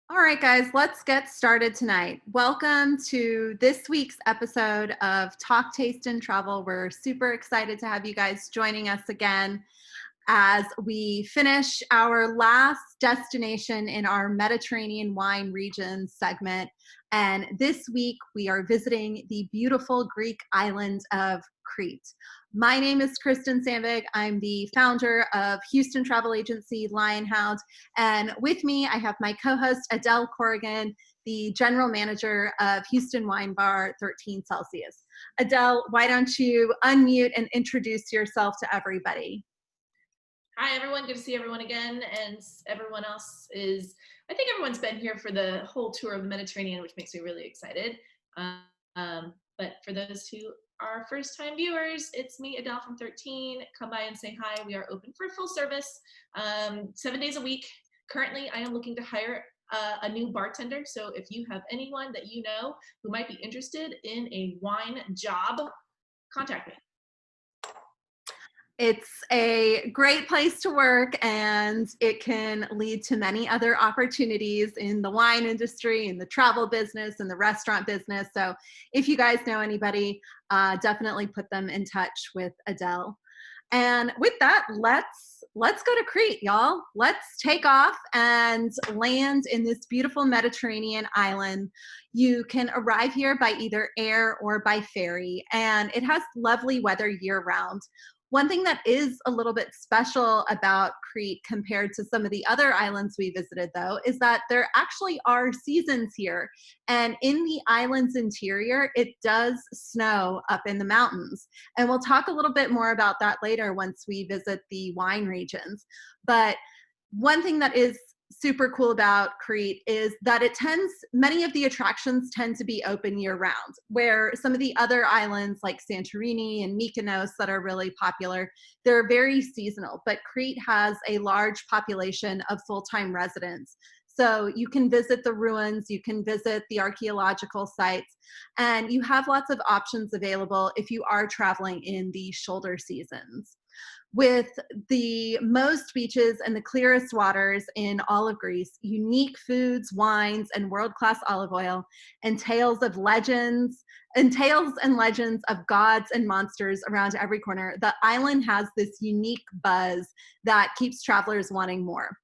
All right, guys, let's get started tonight. Welcome to this week's episode of Talk, Taste, and Travel. We're super excited to have you guys joining us again as we finish our last destination in our Mediterranean wine region segment. And this week we are visiting the beautiful Greek island of Crete. My name is Kristen Sandvig. I'm the founder of Houston travel agency LIONHOUND. And with me, I have my co-host Adele Corrigan, the general manager of Houston Wine Bar 13 Celsius. Adele, why don't you unmute and introduce yourself to everybody? Hi, everyone. Good to see everyone again. And everyone else I think everyone's been here for the whole tour of the Mediterranean, which makes me really excited. But for those who are first time viewers, it's me, Adele from 13. Come by and say hi. We are open for full service, 7 days a week. Currently, I am looking to hire a new bartender. So if you have anyone that you know who might be interested in a wine job, contact me. It's a great place to work, and it can lead to many other opportunities in the wine industry, in the travel business, and the restaurant business. So if you guys know anybody, definitely put them in touch with Adele. And with that, let's go to Crete, y'all. Let's take off and land in this beautiful Mediterranean island. You can arrive here by either air or by ferry, and it has lovely weather year round. One thing that is a little bit special about Crete compared to some of the other islands we visited, though, is that there actually are seasons here. And in the island's interior, it does snow up in the mountains. And we'll talk a little bit more about that later once we visit the wine regions. But one thing that is super cool about Crete is that many of the attractions tend to be open year round, where some of the other islands like Santorini and Mykonos that are really popular, they're very seasonal. But Crete has a large population of full-time residents. So you can visit the ruins, you can visit the archaeological sites, and you have lots of options available if you are traveling in the shoulder seasons. With the most beaches and the clearest waters in all of Greece, unique foods, wines, and world-class olive oil, and tales and legends of gods and monsters around every corner, the island has this unique buzz that keeps travelers wanting more.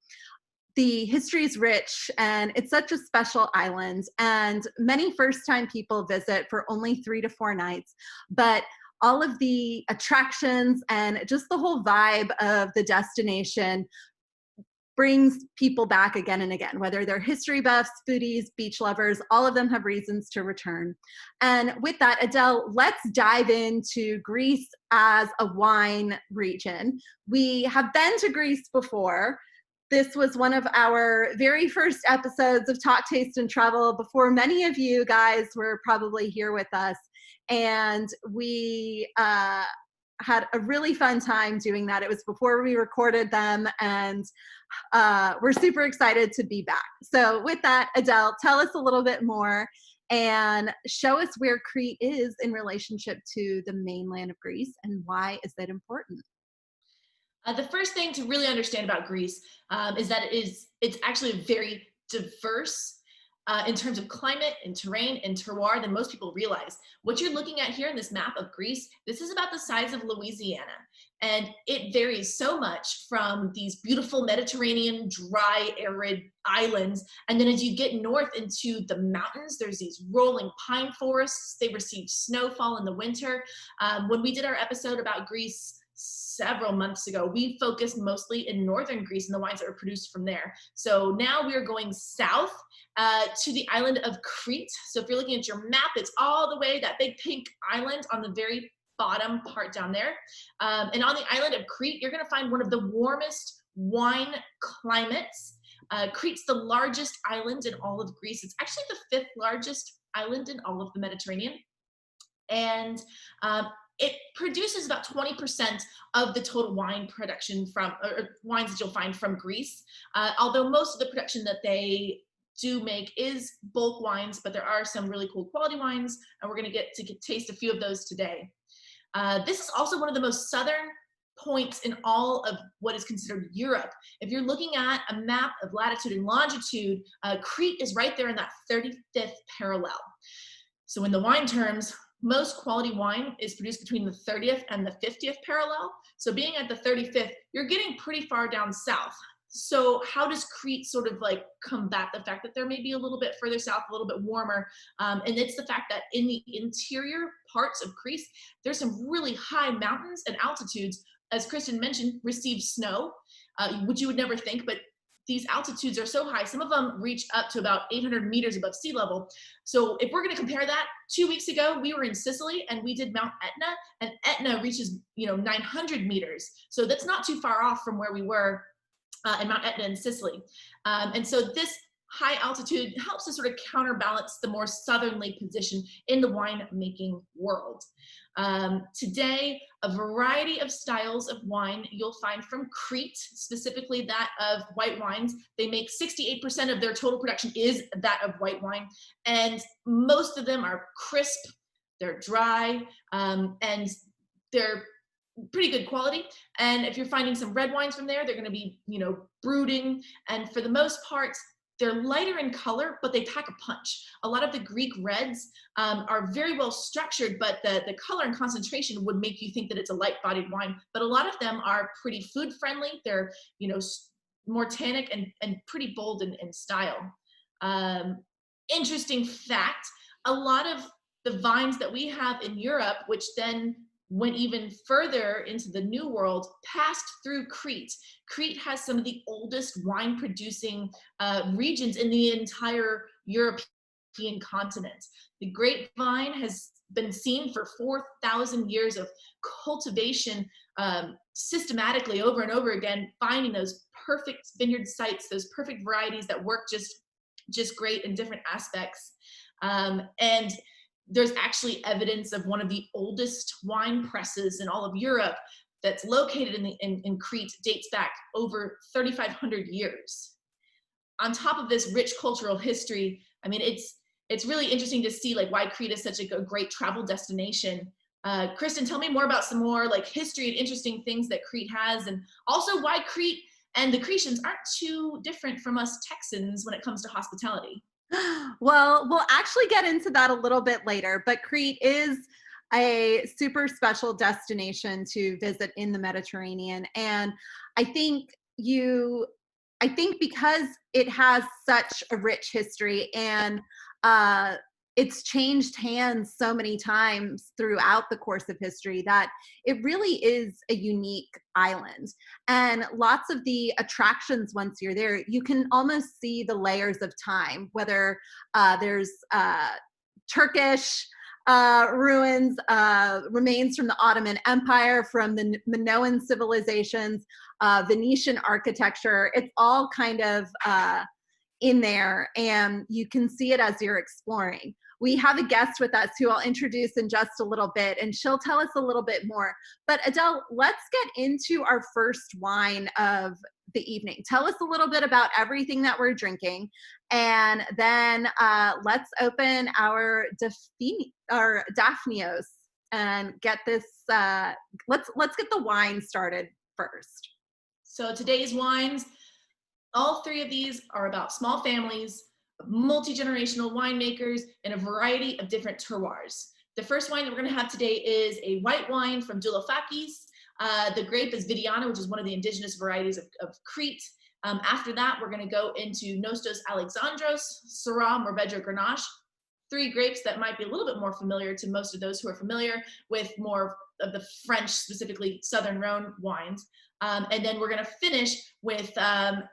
The history is rich, and it's such a special island, and many first-time people visit for only 3 to 4 nights, but all of the attractions and just the whole vibe of the destination brings people back again and again, whether they're history buffs, foodies, beach lovers, all of them have reasons to return. And with that, Adele, let's dive into Greece as a wine region. We have been to Greece before. This was one of our very first episodes of Talk, Taste, and Travel before many of you guys were probably here with us. And we had a really fun time doing that. It was before we recorded them, and we're super excited to be back. So with that, Adele, tell us a little bit more and show us where Crete is in relationship to the mainland of Greece and why is that important? The first thing to really understand about Greece is that it's actually very diverse in terms of climate and terrain and terroir than most people realize. What you're looking at here in this map of Greece, this is about the size of Louisiana. And it varies so much from these beautiful Mediterranean, dry, arid islands. And then as you get north into the mountains, there's these rolling pine forests. They receive snowfall in the winter. When we did our episode about Greece several months ago, we focused mostly in northern Greece and the wines that were produced from there. So now we are going south to the island of Crete. So if you're looking at your map, it's all the way that big pink island on the very bottom part down there. And on the island of Crete, you're going to find one of the warmest wine climates. Crete's the largest island in all of Greece. It's actually the 5th largest island in all of the Mediterranean. And it produces about 20% of the total wine production or wines that you'll find from Greece. Although most of the production that they do make is bulk wines, but there are some really cool quality wines, and we're going to taste a few of those today. This is also one of the most southern points in all of what is considered Europe. If you're looking at a map of latitude and longitude, Crete is right there in that 35th parallel. So in the wine terms, most quality wine is produced between the 30th and the 50th parallel. So being at the 35th, you're getting pretty far down south. So how does Crete sort of like combat the fact that they're maybe a little bit further south, a little bit warmer? And it's the fact that in the interior parts of Crete, there's some really high mountains and altitudes, as Kristen mentioned, receive snow, which you would never think, but these altitudes are so high. Some of them reach up to about 800 meters above sea level. So if we're going to compare that, 2 weeks ago, we were in Sicily and we did Mount Etna, and Etna reaches, 900 meters. So that's not too far off from where we were in Mount Etna in Sicily. And so this high altitude helps to sort of counterbalance the more southerly position in the winemaking world. Today, a variety of styles of wine you'll find from Crete, specifically that of white wines. They make 68% of their total production is that of white wine, and most of them are crisp, they're dry, and they're pretty good quality. And if you're finding some red wines from there, they're going to be, brooding, and for the most part, they're lighter in color, but they pack a punch. A lot of the Greek reds are very well structured, but the color and concentration would make you think that it's a light-bodied wine. But a lot of them are pretty food-friendly. They're, more tannic and pretty bold in style. Interesting fact, a lot of the vines that we have in Europe, which then went even further into the New World, passed through Crete. Crete has some of the oldest wine producing regions in the entire European continent. The grapevine has been seen for 4,000 years of cultivation, systematically over and over again, finding those perfect vineyard sites, those perfect varieties that work just great in different aspects. And there's actually evidence of one of the oldest wine presses in all of Europe that's located in Crete, dates back over 3,500 years. On top of this rich cultural history, I mean, it's really interesting to see like why Crete is such a great travel destination. Kristen, tell me more about some more like history and interesting things that Crete has, and also why Crete and the Cretans aren't too different from us Texans when it comes to hospitality. Well, we'll actually get into that a little bit later, but Crete is a super special destination to visit in the Mediterranean. And I think because it has such a rich history and it's changed hands so many times throughout the course of history that it really is a unique island. And lots of the attractions, once you're there, you can almost see the layers of time, whether there's Turkish ruins, remains from the Ottoman Empire, from the Minoan civilizations, Venetian architecture. It's all kind of in there, and you can see it as you're exploring. We have a guest with us who I'll introduce in just a little bit, and she'll tell us a little bit more. But Adele, let's get into our first wine of the evening. Tell us a little bit about everything that we're drinking, and then let's open our Daphnios and get this. Let's get the wine started first. So today's wines, all three of these are about small families, multi-generational winemakers, and a variety of different terroirs. The first wine that we're going to have today is a white wine from Douloufakis. The grape is Vidiana, which is one of the indigenous varieties of Crete. After that, we're going to go into Nostos ALEXANDR'S, Syrah, Mourvedre, Grenache. Three grapes that might be a little bit more familiar to most of those who are familiar with more of the French, specifically Southern Rhone wines. And then we're going to finish with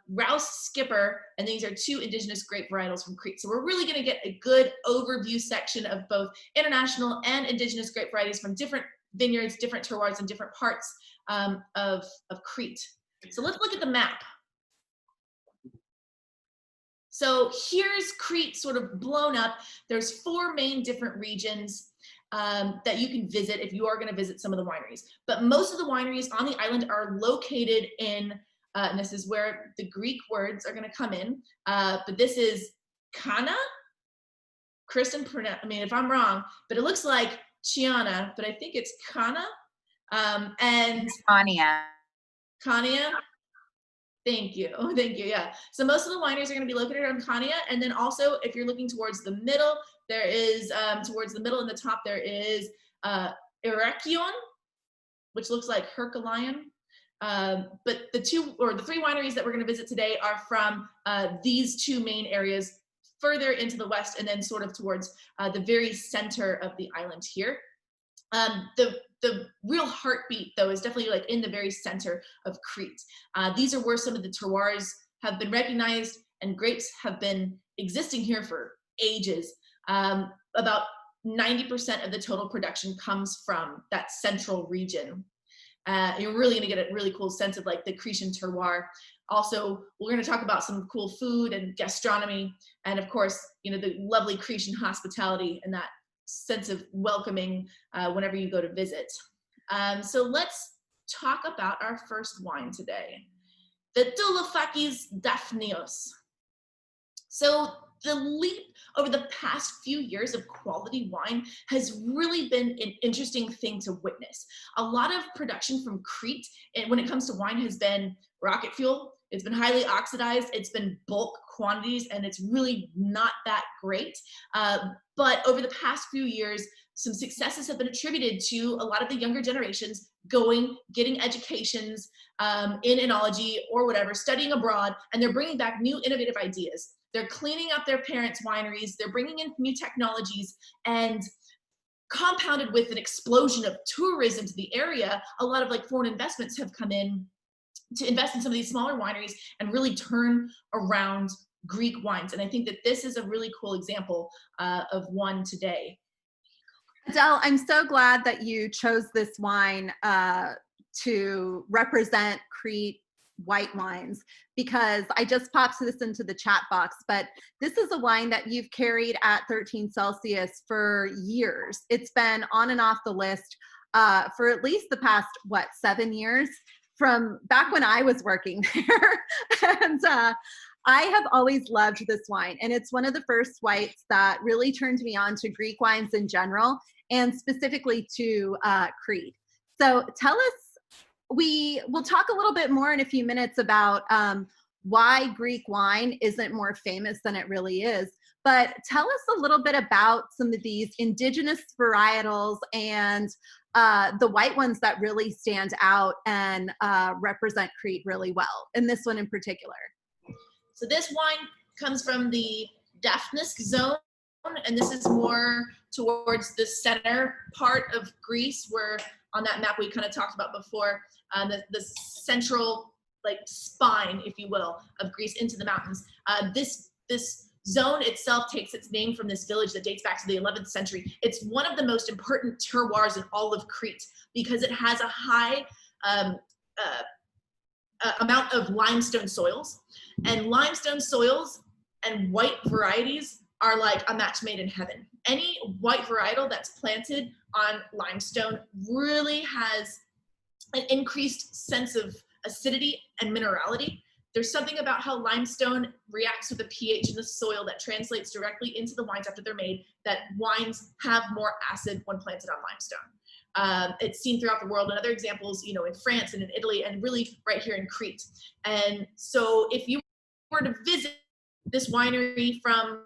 Rouse Skipper, and these are two indigenous grape varietals from Crete. So we're really going to get a good overview section of both international and indigenous grape varieties from different vineyards, different terroirs, and different parts of Crete. So let's look at the map. So here's Crete sort of blown up. There's four main different regions that you can visit if you are going to visit some of the wineries. But most of the wineries on the island are located in, and this is where the Greek words are going to come in, but this is Kana. Kristen, I mean, if I'm wrong, but it looks like CHANIA, but I think it's Kana. And CHANIA. CHANIA. Thank you. Thank you. Yeah. So most of the wineries are going to be located on CHANIA. And then also, if you're looking towards the middle, there is, towards the middle and the top, there is Erekion, which looks like Herculean. But the three wineries that we're going to visit today are from these two main areas further into the west and then sort of towards the very center of the island here. The real heartbeat, though, is definitely like in the very center of Crete. These are where some of the terroirs have been recognized, and grapes have been existing here for ages. About 90% of the total production comes from that central region. You're really going to get a really cool sense of like the Cretan terroir. Also, we're going to talk about some cool food and gastronomy, and of course, you know, the lovely Cretan hospitality and that sense of welcoming whenever you go to visit. So let's talk about our first wine today, the Douloufakis Daphnios. So the leap over the past few years of quality wine has really been an interesting thing to witness. A lot of production from Crete, and when it comes to wine, has been rocket fuel. It's been highly oxidized, it's been bulk quantities, and it's really not that great. But over the past few years, some successes have been attributed to a lot of the younger generations getting educations in enology or whatever, studying abroad, and they're bringing back new innovative ideas. They're cleaning up their parents' wineries, they're bringing in new technologies, and compounded with an explosion of tourism to the area, a lot of like foreign investments have come in to invest in some of these smaller wineries and really turn around Greek wines. And I think that this is a really cool example of one today. Adele, I'm so glad that you chose this wine to represent Crete white wines, because I just popped this into the chat box, but this is a wine that you've carried at 13 Celsius for years. It's been on and off the list for at least the past, 7 years, from back when I was working there. And I have always loved this wine, and it's one of the first whites that really turned me on to Greek wines in general, and specifically to Crete. So tell us, we'll talk a little bit more in a few minutes about why Greek wine isn't more famous than it really is, but tell us a little bit about some of these indigenous varietals and the white ones that really stand out and represent Crete really well, and this one in particular. So this wine comes from the Daphnis zone, and this is more towards the center part of Greece, where on that map we kind of talked about before, the central like spine, if you will, of Greece into the mountains. This zone itself takes its name from this village that dates back to the 11th century. It's one of the most important terroirs in all of Crete because it has a high amount of limestone soils, and limestone soils and white varieties are like a match made in heaven. Any white varietal that's planted on limestone really has an increased sense of acidity and minerality. There's something about how limestone reacts with the pH in the soil that translates directly into the wines after they're made, that wines have more acid when planted on limestone. It's seen throughout the world. And other examples, you know, in France and in Italy, and really right here in Crete. And so if you were to visit this winery from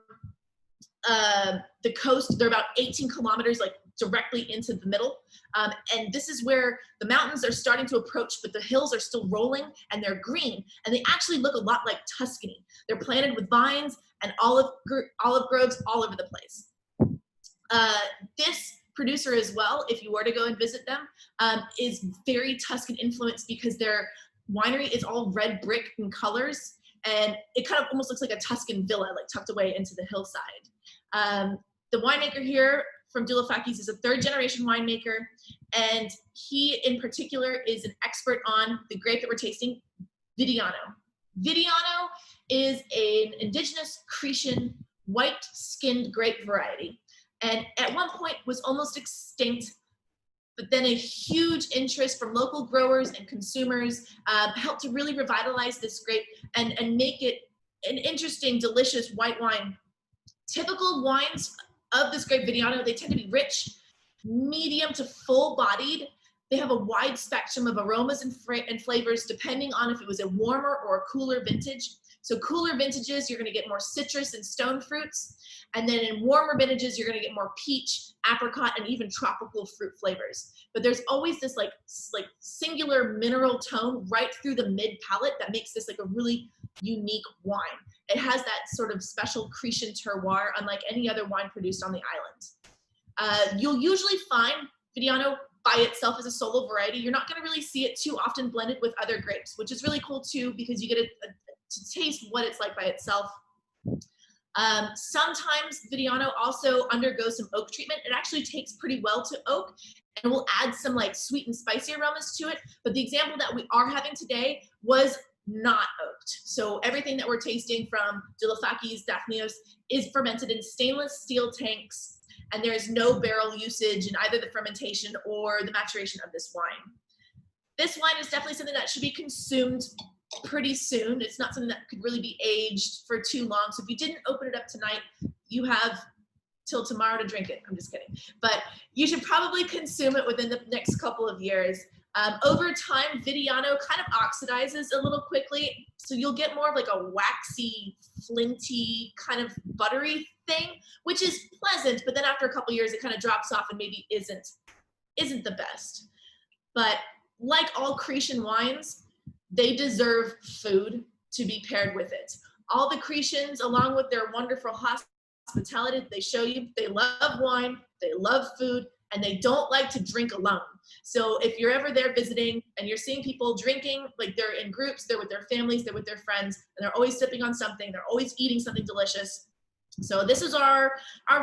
the coast, they're about 18 kilometers, like directly into the middle. And this is where the mountains are starting to approach, but the hills are still rolling and they're green. And they actually look a lot like Tuscany. They're planted with vines and olive groves all over the place. This producer as well, if you were to go and visit them, is very Tuscan influenced because their winery is all red brick in colors. And it kind of almost looks like a Tuscan villa, like tucked away into the hillside. The winemaker here from Douloufakis is a third-generation winemaker, and he in particular is an expert on the grape that we're tasting, Vidiano. Vidiano is an indigenous Cretan white-skinned grape variety, and at one point was almost extinct, but then a huge interest from local growers and consumers helped to really revitalize this grape and make it an interesting, delicious white wine. Typical wines of this grape Vidiano, they tend to be rich, medium to full-bodied, They have a wide spectrum of aromas and flavors depending on if it was a warmer or a cooler vintage. So cooler vintages, you're going to get more citrus and stone fruits. And then in warmer vintages, you're going to get more peach, apricot, and even tropical fruit flavors. But there's always this like singular mineral tone right through the mid palate that makes this like a really unique wine. It has that sort of special Cretan terroir, unlike any other wine produced on the island. You'll usually find Vidiano by itself as a solo variety. You're not going to really see it too often blended with other grapes, which is really cool too, because you get to taste what it's like by itself. Sometimes Vidiano also undergoes some oak treatment. It actually takes pretty well to oak, and we'll add some like sweet and spicy aromas to it. But the example that we are having today was not oaked. So everything that we're tasting from Dilophaces, Daphnios is fermented in stainless steel tanks, and there is no barrel usage in either the fermentation or the maturation of this wine. This wine is definitely something that should be consumed pretty soon. It's not something that could really be aged for too long. So if you didn't open it up tonight, you have till tomorrow to drink it. I'm just kidding. But you should probably consume it within the next couple of years. Over time, Vidiano kind of oxidizes a little quickly. So you'll get more of like a waxy, flinty, kind of buttery thing, which is pleasant. But then after a couple of years, it kind of drops off and maybe isn't the best. But like all Cretan wines, they deserve food to be paired with it. All the Cretans, along with their wonderful hospitality, they show you, they love wine, they love food, and they don't like to drink alone. So if you're ever there visiting and you're seeing people drinking, like they're in groups, they're with their families, they're with their friends, and they're always sipping on something, they're always eating something delicious. So this is our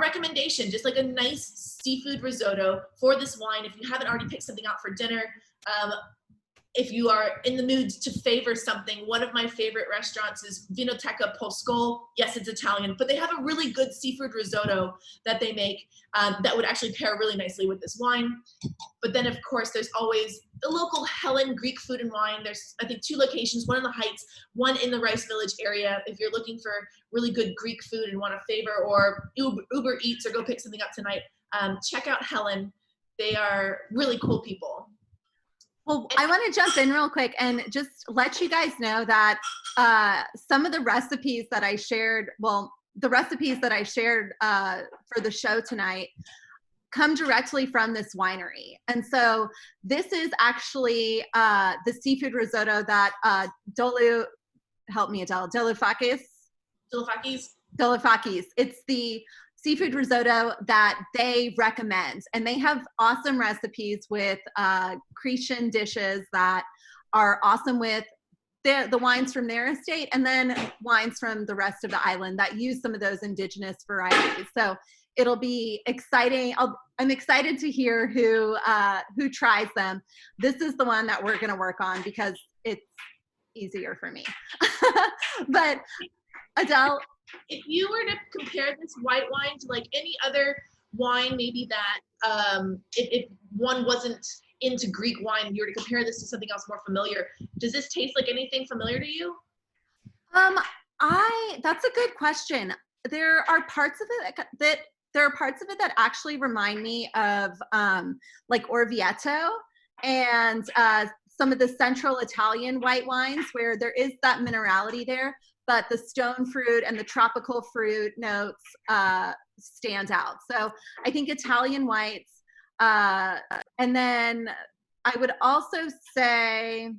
recommendation, just like a nice seafood risotto for this wine. If you haven't already picked something out for dinner, if you are in the mood to favor something, one of my favorite restaurants is Vinoteca Poscol. Yes, it's Italian, but they have a really good seafood risotto that they make that would actually pair really nicely with this wine. But then, of course, there's always the local Helen Greek Food and Wine. There's, I think, 2 locations, one in the Heights, one in the Rice Village area. If you're looking for really good Greek food and want to favor or Uber Eats or go pick something up tonight, check out Helen. They are really cool people. Well, I want to jump in real quick and just let you guys know that some of the recipes that I shared, the recipes that I shared for the show tonight come directly from this winery. And so this is actually the seafood risotto that help me, Adele, Dilophaces. It's the seafood risotto that they recommend, and they have awesome recipes with Cretan dishes that are awesome with the wines from their estate, and then wines from the rest of the island that use some of those indigenous varieties. So it'll be exciting. I'm excited to hear who tries them. This is the one that we're going to work on because it's easier for me. But Adele, if you were to compare this white wine to like any other wine, maybe that if one wasn't into Greek wine and you were to compare this to something else more familiar, does this taste like anything familiar to you? That's a good question. There are parts of it that actually remind me of like Orvieto and some of the central Italian white wines where there is that minerality there, but the stone fruit and the tropical fruit notes stand out. So I think Italian whites, and then I would also say,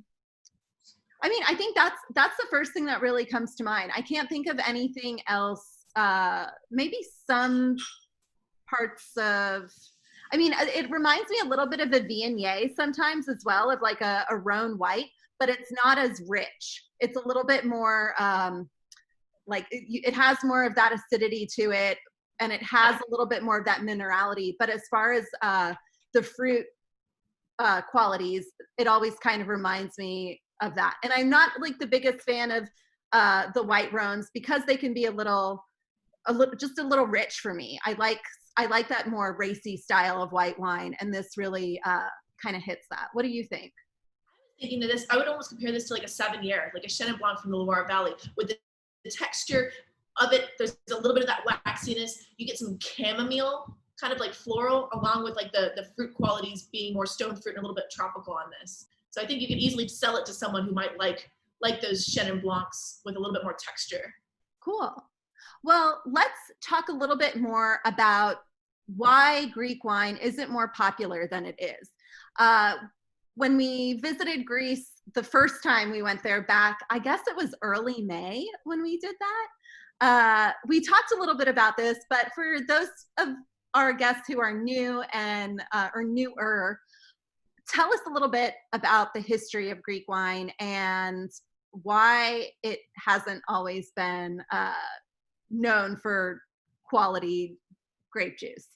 I think that's the first thing that really comes to mind. I can't think of anything else. Maybe some parts of, it reminds me a little bit of a Viognier sometimes as well, of like a Rhone white, but it's not as rich. It's a little bit more, it has more of that acidity to it, and it has a little bit more of that minerality. But as far as the fruit qualities, it always kind of reminds me of that. And I'm not like the biggest fan of the white Rhones because they can be just a little rich for me. I like that more racy style of white wine, and this really kind of hits that. What do you think? Thinking of this, I would almost compare this to like a 7-year, like a Chenin Blanc from the Loire Valley. With the texture of it, there's a little bit of that waxiness. You get some chamomile kind of like floral, along with like the fruit qualities being more stone fruit and a little bit tropical on this. So I think you can easily sell it to someone who might like those Chenin Blancs with a little bit more texture. Cool. Well, let's talk a little bit more about why Greek wine isn't more popular than it is. When we visited Greece the first time we went there back, I guess it was early May when we did that. We talked a little bit about this, but for those of our guests who are new and or newer, tell us a little bit about the history of Greek wine and why it hasn't always been known for quality grape juice.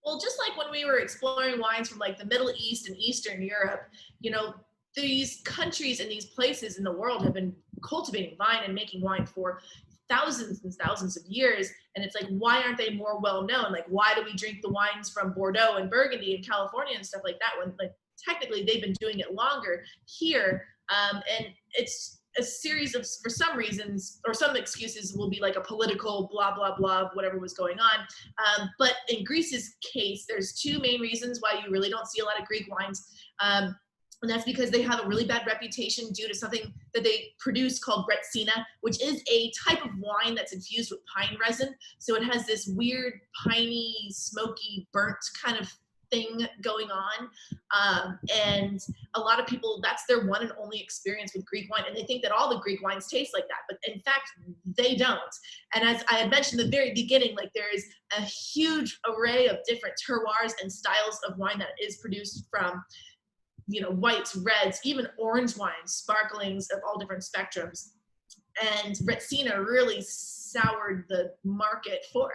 Well, just like when we were exploring wines from like the Middle East and Eastern Europe, you know, these countries and these places in the world have been cultivating vine and making wine for thousands and thousands of years. And it's like, why aren't they more well known? Like, why do we drink the wines from Bordeaux and Burgundy and California and stuff like that when like technically they've been doing it longer here? And it's a series of, for some reasons, or some excuses will be like a political blah, blah, blah, whatever was going on. But in Greece's case, there's two main reasons why you really don't see a lot of Greek wines. And that's because they have a really bad reputation due to something that they produce called retsina, which is a type of wine that's infused with pine resin. So it has this weird, piney, smoky, burnt kind of thing going on. And a lot of people, that's their one and only experience with Greek wine. And they think that all the Greek wines taste like that. But in fact, they don't. And as I had mentioned in the very beginning, like there is a huge array of different terroirs and styles of wine that is produced from, you know, whites, reds, even orange wines, sparklings of all different spectrums. And Retsina really soured the market for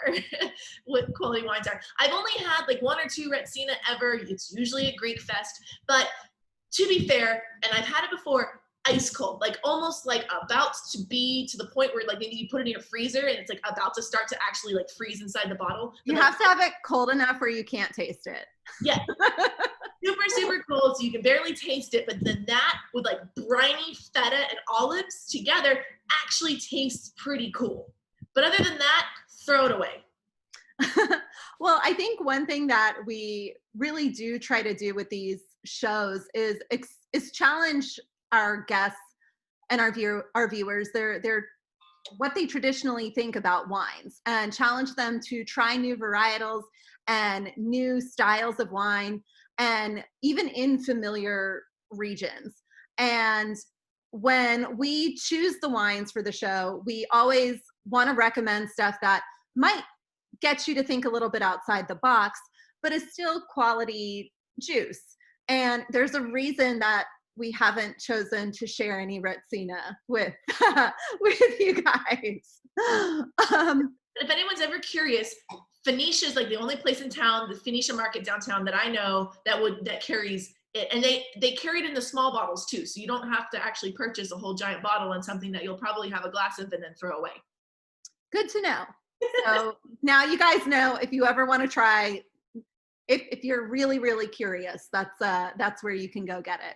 what quality wines are. I've only had like one or two Retsina ever. It's usually a Greek fest. But to be fair, and I've had it before, ice cold, like almost like about to be to the point where like maybe you put it in your freezer and it's like about to start to actually like freeze inside the bottle. You have to have it cold enough where you can't taste it. Yeah. Super, super cold, so you can barely taste it, but then that with like briny feta and olives together actually tastes pretty cool. But other than that, throw it away. Well, I think one thing that we really do try to do with these shows is challenge our guests and our viewers, they're what they traditionally think about wines, and challenge them to try new varietals and new styles of wine, and even in familiar regions. And when we choose the wines for the show, we always want to recommend stuff that might get you to think a little bit outside the box, but is still quality juice. And there's a reason that we haven't chosen to share any Retsina with with you guys. If anyone's ever curious, Phoenicia is like the only place in town, the Phoenicia market downtown that I know that carries it. And they carry it in the small bottles too. So you don't have to actually purchase a whole giant bottle and something that you'll probably have a glass of and then throw away. Good to know. So now you guys know, if you ever want to try, if you're really, really curious, that's where you can go get it.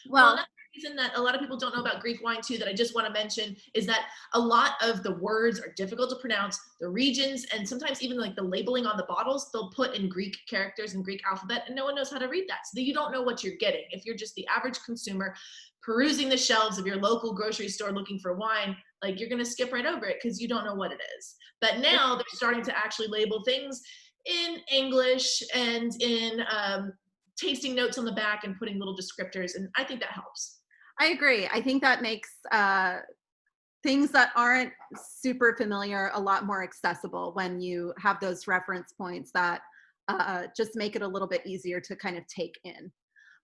Well, another reason that a lot of people don't know about Greek wine too, that I just want to mention, is that a lot of the words are difficult to pronounce. The regions, and sometimes even like the labeling on the bottles, they'll put in Greek characters and Greek alphabet, and no one knows how to read that. So that you don't know what you're getting. If you're just the average consumer perusing the shelves of your local grocery store looking for wine, like you're going to skip right over it because you don't know what it is. But now they're starting to actually label things in English and in tasting notes on the back and putting little descriptors, and I think that helps. I agree. I think that makes things that aren't super familiar a lot more accessible when you have those reference points that just make it a little bit easier to kind of take in.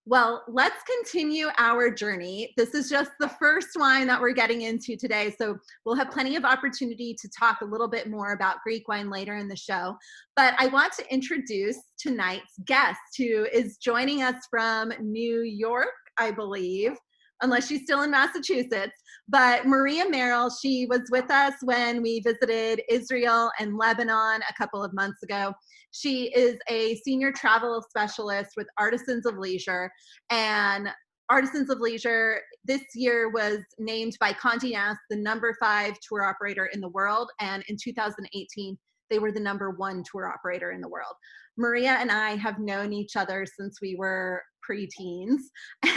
Well, let's continue our journey. This is just the first wine that we're getting into today, so we'll have plenty of opportunity to talk a little bit more about Greek wine later in the show. But I want to introduce tonight's guest, who is joining us from New York, I believe, unless she's still in Massachusetts. But Maria Merrill, she was with us when we visited Israel and Lebanon a couple of months ago. She is a senior travel specialist with Artisans of Leisure. And Artisans of Leisure this year was named by Condé Nast the #5 tour operator in the world. And in 2018, they were the #1 tour operator in the world. Maria and I have known each other since we were preteens,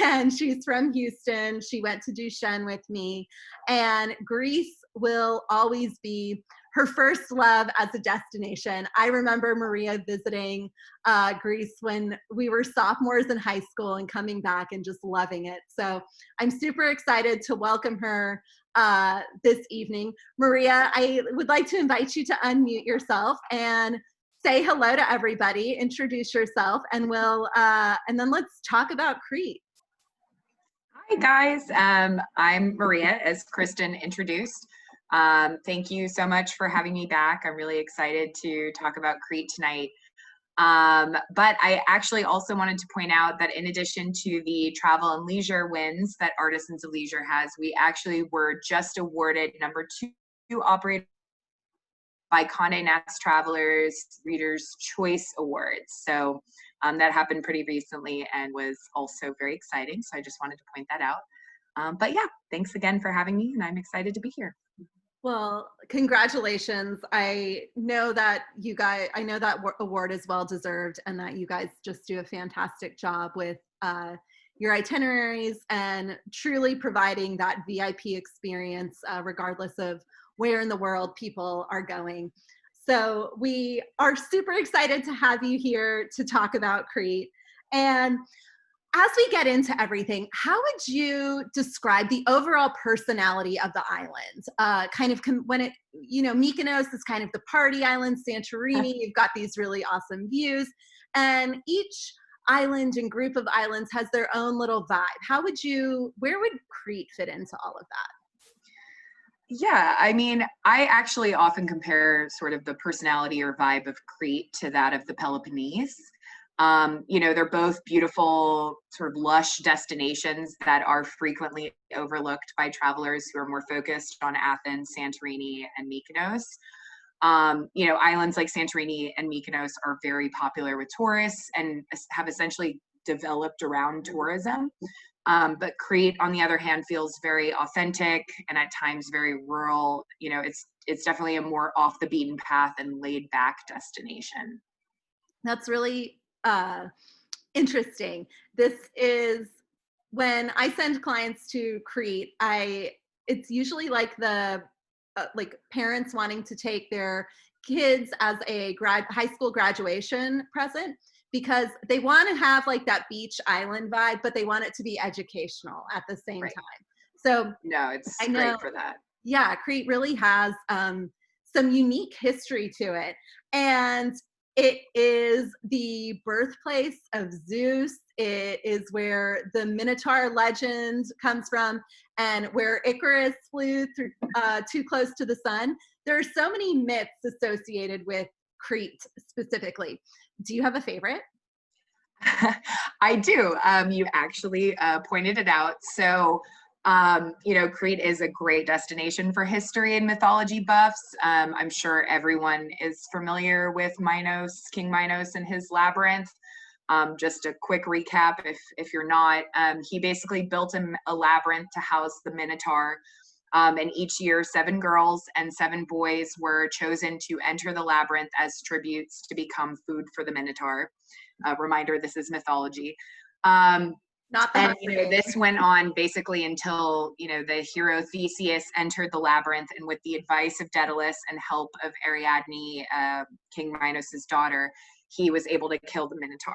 and she's from Houston. She went to Duchenne with me, and Greece will always be her first love as a destination. I remember Maria visiting Greece when we were sophomores in high school and coming back and just loving it. So I'm super excited to welcome her this evening. Maria, I would like to invite you to unmute yourself and say hello to everybody, introduce yourself, and and then let's talk about Crete. Hi guys, I'm Maria, as Kristen introduced. Thank you so much for having me back. I'm really excited to talk about Crete tonight. But I actually also wanted to point out that in addition to the travel and leisure wins that Artisans of Leisure has, we actually were just awarded #2 operator by Condé Nast Travelers Readers' Choice Awards. So that happened pretty recently and was also very exciting. So I just wanted to point that out. But yeah, thanks again for having me, and I'm excited to be here. Well, congratulations. I know that award is well deserved, and that you guys just do a fantastic job with your itineraries and truly providing that VIP experience, regardless of where in the world people are going. So we are super excited to have you here to talk about Crete. And as we get into everything, how would you describe the overall personality of the island? Mykonos is kind of the party island, Santorini, you've got these really awesome views, and each island and group of islands has their own little vibe. Where would Crete fit into all of that? Yeah, I mean, I actually often compare sort of the personality or vibe of Crete to that of the Peloponnese. They're both beautiful, sort of lush destinations that are frequently overlooked by travelers who are more focused on Athens, Santorini, and Mykonos. Islands like Santorini and Mykonos are very popular with tourists and have essentially developed around tourism. But Crete, on the other hand, feels very authentic and at times very rural. It's definitely a more off the beaten path and laid back destination. That's really interesting. This is when I send clients to Crete, it's usually like like parents wanting to take their kids as a high school graduation present, because they want to have like that beach island vibe, but they want it to be educational at the same time. So no, it's great for that. Yeah, Crete really has some unique history to it. And it is the birthplace of Zeus. It is where the Minotaur legend comes from, and where Icarus flew through too close to the sun. There are so many myths associated with Crete specifically. Do you have a favorite? I do. You actually pointed it out. So, Crete is a great destination for history and mythology buffs. I'm sure everyone is familiar with Minos, King Minos and his labyrinth. Just a quick recap, if you're not, he basically built a labyrinth to house the Minotaur. And each year, 7 girls and 7 boys were chosen to enter the labyrinth as tributes to become food for the Minotaur. Reminder, this is mythology. This went on basically until, the hero Theseus entered the labyrinth, and with the advice of Daedalus and help of Ariadne, King Minos's daughter, he was able to kill the Minotaur.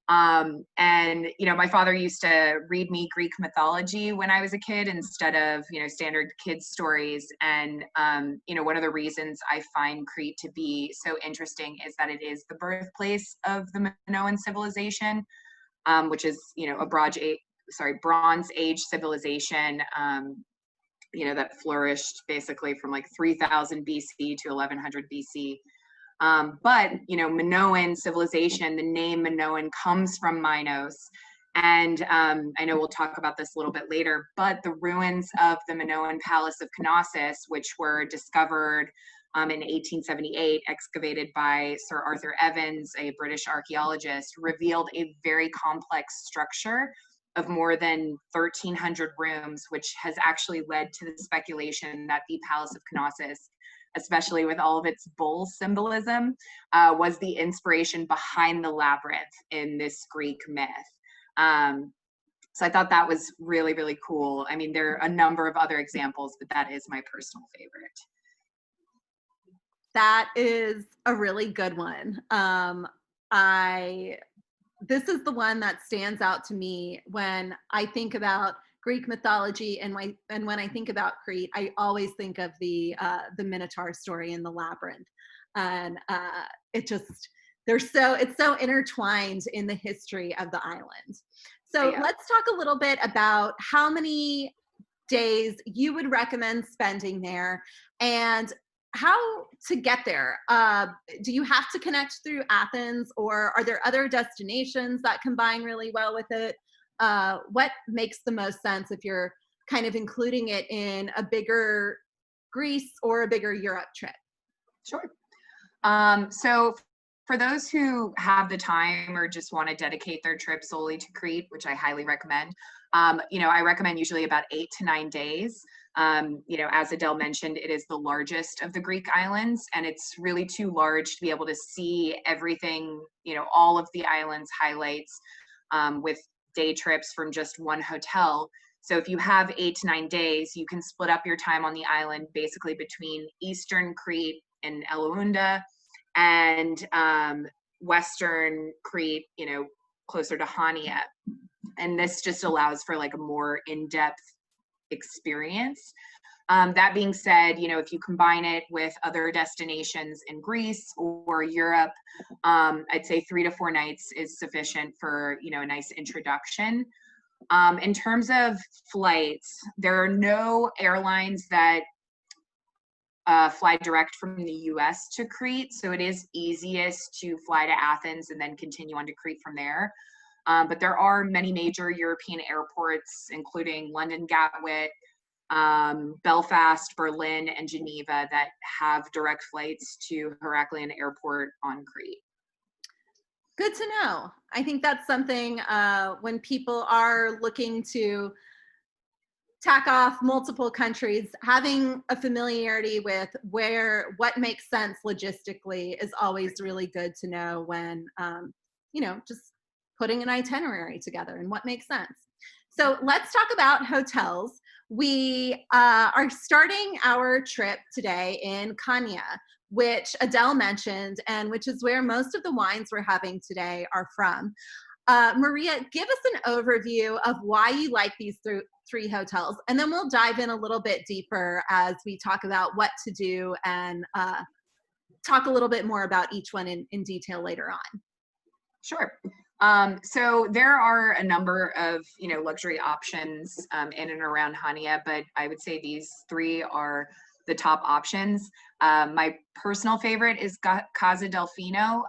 My father used to read me Greek mythology when I was a kid instead of, standard kids stories. And, one of the reasons I find Crete to be so interesting is that it is the birthplace of the Minoan civilization, which is, a Bronze Age civilization, that flourished basically from like 3000 BC to 1100 BC. But Minoan civilization, the name Minoan comes from Minos. And I know we'll talk about this a little bit later, but the ruins of the Minoan Palace of Knossos, which were discovered in 1878, excavated by Sir Arthur Evans, a British archaeologist, revealed a very complex structure of more than 1,300 rooms, which has actually led to the speculation that the Palace of Knossos, especially with all of its bull symbolism, was the inspiration behind the labyrinth in this Greek myth. So I thought that was really, really cool. I mean, there are a number of other examples, but that is my personal favorite. That is a really good one. This is the one that stands out to me when I think about Greek mythology, and when I think about Crete, I always think of the Minotaur story in the labyrinth, and it's so intertwined in the history of the island. So Yeah. let's talk a little bit about how many days you would recommend spending there, and how to get there. Do you have to connect through Athens, or are there other destinations that combine really well with it? What makes the most sense if you're kind of including it in a bigger Greece or a bigger Europe trip? Sure. So for those who have the time or just want to dedicate their trip solely to Crete, which I highly recommend, I recommend usually about 8 to 9 days. As Adele mentioned, it is the largest of the Greek islands, and it's really too large to be able to see everything, all of the island's highlights with day trips from just one hotel. So if you have 8 to 9 days, you can split up your time on the island basically between Eastern Crete and Eleuunda and Western Crete, closer to Chania. And this just allows for like a more in-depth experience. That being said, if you combine it with other destinations in Greece or Europe, I'd say 3 to 4 nights is sufficient for, a nice introduction. In terms of flights, there are no airlines that fly direct from the US to Crete, so it is easiest to fly to Athens and then continue on to Crete from there. But there are many major European airports, including London Gatwick, Belfast, Berlin, and Geneva, that have direct flights to Heraklion Airport on Crete. Good to know. I think that's something when people are looking to tack off multiple countries, having a familiarity with what makes sense logistically is always really good to know when, just putting an itinerary together and what makes sense. So let's talk about hotels. We are starting our trip today in CHANIA, which Adele mentioned, and which is where most of the wines we're having today are from. Maria, give us an overview of why you like these three hotels, and then we'll dive in a little bit deeper as we talk about what to do and talk a little bit more about each one in detail later on. Sure. So there are a number of, luxury options in and around Chania, but I would say these 3 are the top options. My personal favorite is Casa Delfino.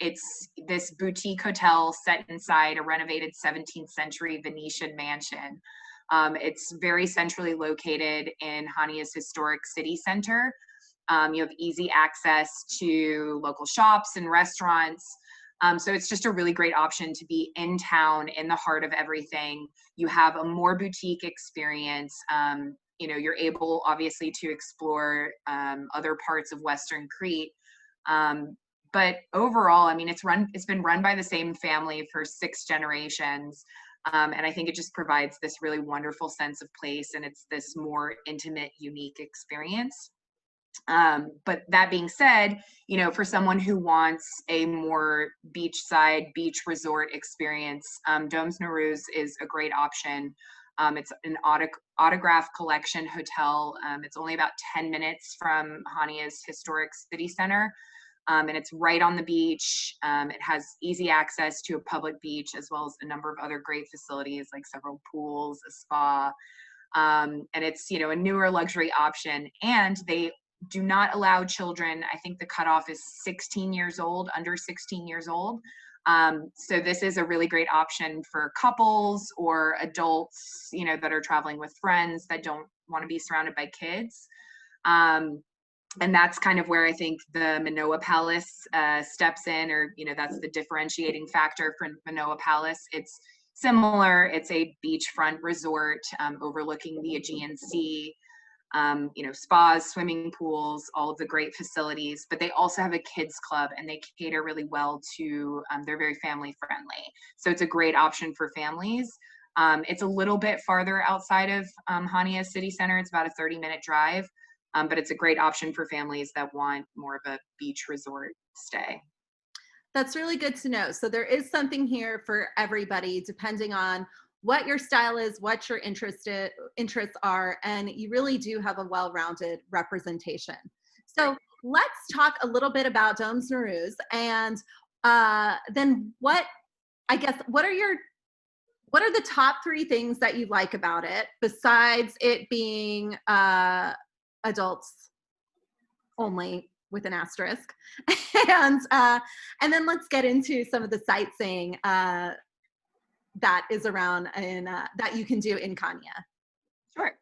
It's this boutique hotel set inside a renovated 17th century Venetian mansion. It's very centrally located in Chania's historic city center. You have easy access to local shops and restaurants. So it's just a really great option to be in town, in the heart of everything. You have a more boutique experience. You're able, obviously, to explore other parts of Western Crete. But overall, I mean, it's been run by the same family for 6 generations. And I think it just provides this really wonderful sense of place, and it's this more intimate, unique experience. But that being said, for someone who wants a more beachside, beach resort experience, Dome's NORUZ is a great option. It's an autograph collection hotel. It's only about 10 minutes from Chania's historic city center, and it's right on the beach. It has easy access to a public beach, as well as a number of other great facilities like several pools, a spa, and it's a newer luxury option. And they do not allow children. I think the cutoff is 16 years old, under 16 years old. So this is a really great option for couples or adults, that are traveling with friends that don't want to be surrounded by kids. And that's kind of where I think the Minoa Palace steps in, or, that's the differentiating factor for Minoa Palace. It's similar. It's a beachfront resort overlooking the Aegean Sea. You know, spas, swimming pools, all of the great facilities, but they also have a kids club and they cater really well to, they're very family friendly. So it's a great option for families. It's a little bit farther outside of CHANIA city center. It's about a 30-minute drive, but it's a great option for families that want more of a beach resort stay. That's really good to know. So there is something here for everybody, depending on what your style is, what your interests are, and you really do have a well-rounded representation. So let's talk a little bit about Domes NORUZ, and then what are the top 3 things that you like about it, besides it being adults only with an asterisk, and then let's get into some of the sightseeing that is around and that you can do in CHANIA. Sure.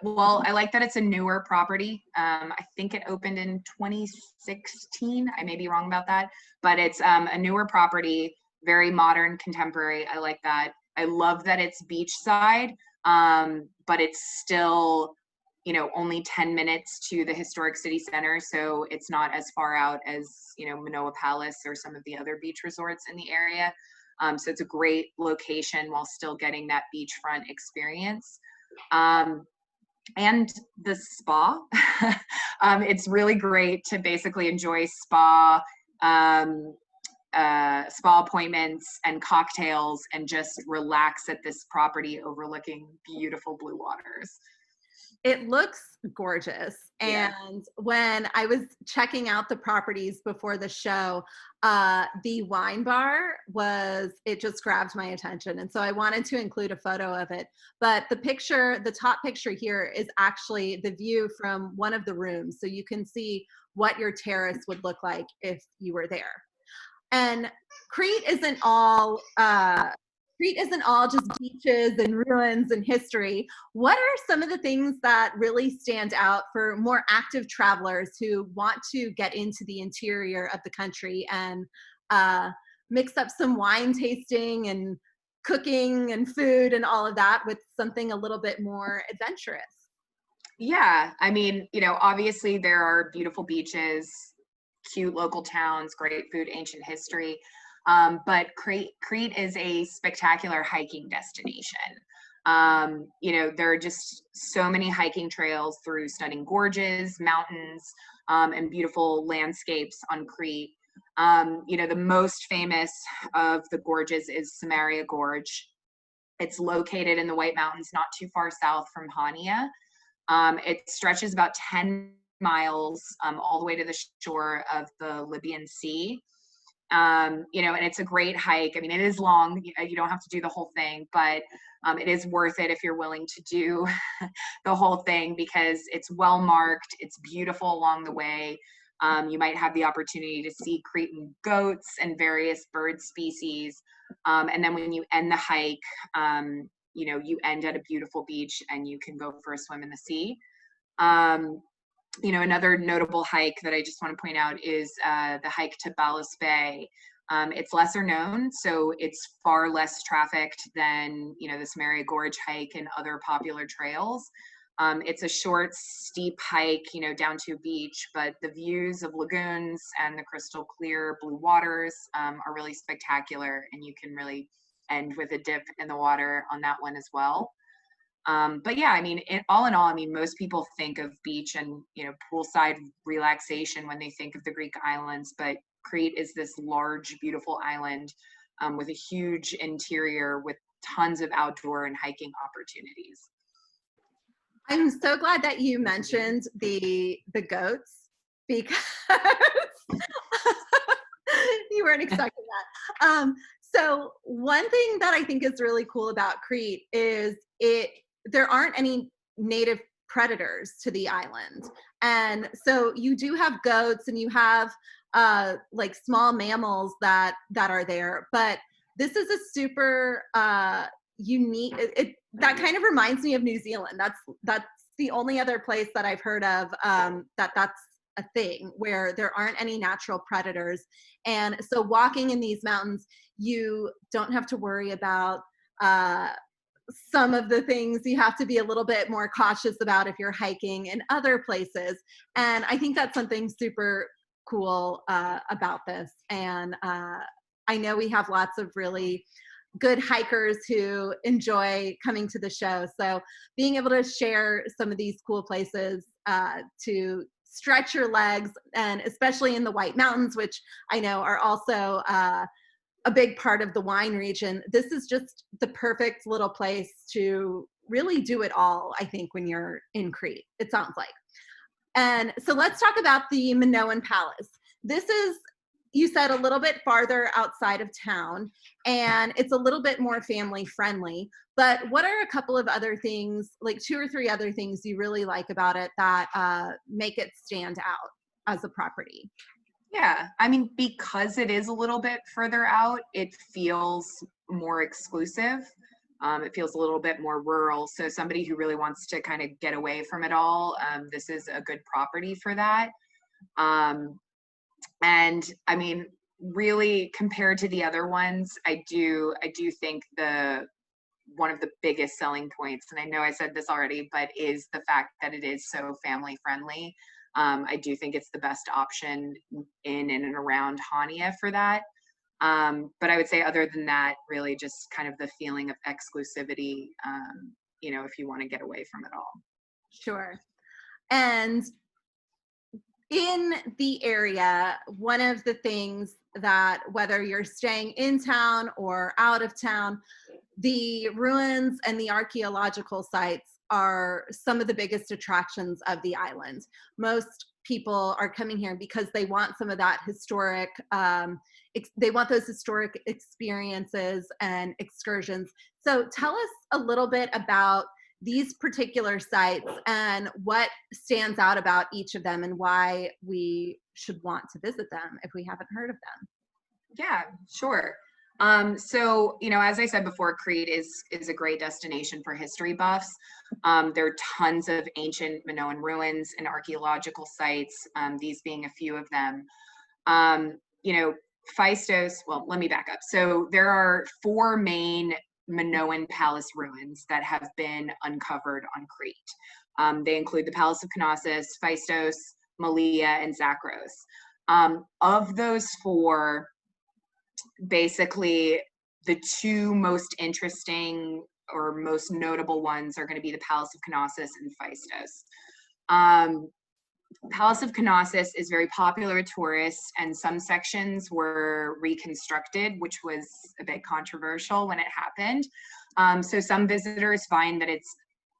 Well, I like that it's a newer property. I think it opened in 2016. I may be wrong about that, but it's a newer property, very modern, contemporary. I like that. I love that it's beachside, but it's still, you know, only 10 minutes to the historic city center. So it's not as far out as, you know, Manoa Palace or some of the other beach resorts in the area. So it's a great location while still getting that beachfront experience. And the spa, it's really great to basically enjoy spa appointments and cocktails and just relax at this property overlooking beautiful blue waters. It looks gorgeous. Yeah. And when I was checking out the properties before the show, the wine bar it just grabbed my attention. And so I wanted to include a photo of it. But the top picture here is actually the view from one of the rooms. So you can see what your terrace would look like if you were there. And Crete isn't all just beaches and ruins and history. What are some of the things that really stand out for more active travelers who want to get into the interior of the country and mix up some wine tasting and cooking and food and all of that with something a little bit more adventurous? Yeah, I mean, you know, obviously there are beautiful beaches, cute local towns, great food, ancient history. But Crete is a spectacular hiking destination. You know, there are just so many hiking trails through stunning gorges, mountains, and beautiful landscapes on Crete. You know, the most famous of the gorges is Samaria Gorge. It's located in the White Mountains, not too far south from CHANIA. It stretches about 10 miles all the way to the shore of the Libyan Sea. You know, and it's a great hike. I mean, it is long. You don't have to do the whole thing, but it is worth it if you're willing to do the whole thing because it's well marked. It's beautiful along the way. You might have the opportunity to see Cretan goats and various bird species. And then when you end the hike, you know, you end at a beautiful beach and you can go for a swim in the sea. You know, another notable hike that I just want to point out is the hike to Balas Bay. It's lesser known, so it's far less trafficked than, you know, the Samaria Gorge hike and other popular trails. It's a short, steep hike, you know, down to a beach, but the views of lagoons and the crystal clear blue waters are really spectacular, and you can really end with a dip in the water on that one as well. But yeah, I mean, all in all, I mean, most people think of beach and, you know, poolside relaxation when they think of the Greek islands, but Crete is this large, beautiful island with a huge interior with tons of outdoor and hiking opportunities. I'm so glad that you mentioned the goats because you weren't expecting that. So one thing that I think is really cool about Crete is there aren't any native predators to the island. And so you do have goats and you have like small mammals that are there, but this is a super unique, that kind of reminds me of New Zealand. That's the only other place that I've heard of that's a thing where there aren't any natural predators. And so walking in these mountains, you don't have to worry about some of the things you have to be a little bit more cautious about if you're hiking in other places. And I think that's something super cool about this. And I know we have lots of really good hikers who enjoy coming to the show. So being able to share some of these cool places to stretch your legs, and especially in the White Mountains, which I know are also a big part of the wine region, this is just the perfect little place to really do it all, I think, when you're in Crete, it sounds like. And so let's talk about the Minoan Palace. This is, you said, a little bit farther outside of town, and it's a little bit more family friendly. But what are a couple of other things, like 2 or 3 other things you really like about it that make it stand out as a property? Yeah, I mean, because it is a little bit further out, it feels more exclusive. It feels a little bit more rural. So somebody who really wants to kind of get away from it all, this is a good property for that. And I mean, really compared to the other ones, I do think one of the biggest selling points, and I know I said this already, but is the fact that it is so family friendly. I do think it's the best option in and around CHANIA for that. But I would say other than that, really just kind of the feeling of exclusivity, if you want to get away from it all. Sure. And in the area, one of the things that, whether you're staying in town or out of town, the ruins and the archaeological sites are some of the biggest attractions of the island. Most people are coming here because they want some of that historic, they want those historic experiences and excursions. So tell us a little bit about these particular sites and what stands out about each of them and why we should want to visit them if we haven't heard of them. Yeah, sure. So, as I said before, Crete is a great destination for history buffs. There are tons of ancient Minoan ruins and archaeological sites, these being a few of them. PHAISTOS, well, let me back up. So there are 4 main Minoan palace ruins that have been uncovered on Crete. They include the Palace of Knossos, PHAISTOS, Malia, and Zakros. Of those 4, basically the 2 most interesting or most notable ones are going to be the Palace of Knossos and PHAISTOS. Palace of Knossos is very popular with tourists, and some sections were reconstructed, which was a bit controversial when it happened. So some visitors find that it's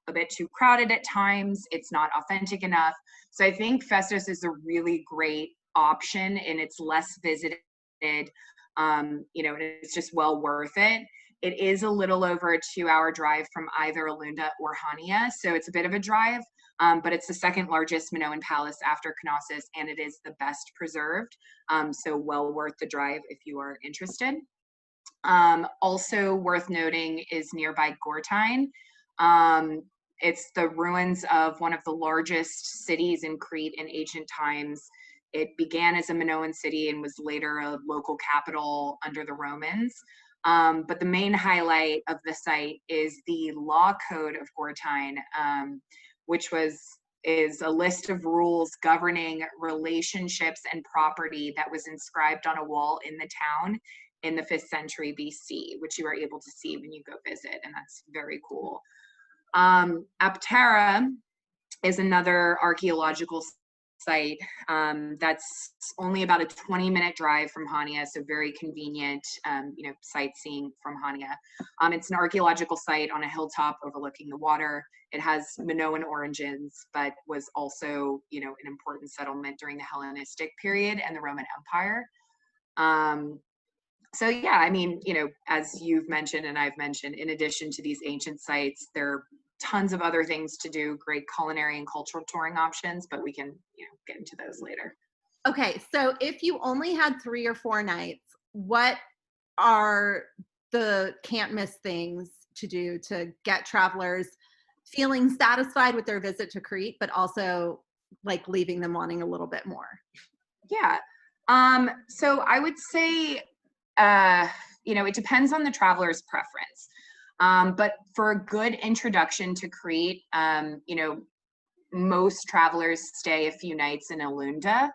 a bit too crowded at times, it's not authentic enough. So I think PHAISTOS is a really great option, and it's less visited. It's just well worth it. It is a little over a 2-hour drive from either Alunda or CHANIA, so it's a bit of a drive, but it's the 2nd largest Minoan palace after Knossos, and it is the best preserved, so well worth the drive if you are interested. Also worth noting is nearby Gortine. It's the ruins of one of the largest cities in Crete in ancient times. It began as a Minoan city and was later a local capital under the Romans. But the main highlight of the site is the law code of Gortine, which is a list of rules governing relationships and property that was inscribed on a wall in the town in the 5th century BC, which you are able to see when you go visit, and that's very cool. Aptera is another archaeological site that's only about a 20-minute drive from CHANIA, so very convenient, sightseeing from CHANIA. It's an archaeological site on a hilltop overlooking the water. It has Minoan origins, but was also, an important settlement during the Hellenistic period and the Roman Empire. So yeah, I mean, as you've mentioned and I've mentioned, in addition to these ancient sites, there are tons of other things to do, great culinary and cultural touring options, but we can get into those later. Okay, so if you only had 3 or 4 nights, what are the can't miss things to do to get travelers feeling satisfied with their visit to Crete, but also like leaving them wanting a little bit more? Yeah. So I would say, you know, it depends on the traveler's preference. But for a good introduction to Crete, you know, most travelers stay a few nights in Alunda.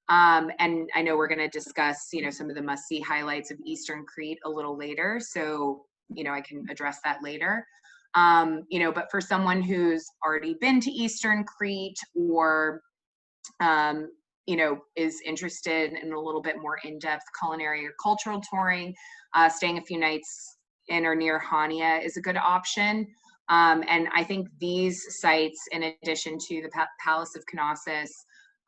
And I know we're going to discuss, you know, some of the must-see highlights of Eastern Crete a little later. So, you know, I can address that later. You know, but for someone who's already been to Eastern Crete or, you know, is interested in a little bit more in-depth culinary or cultural touring, staying a few nights in or near CHANIA is a good option. And I think these sites, in addition to the Palace of Knossos,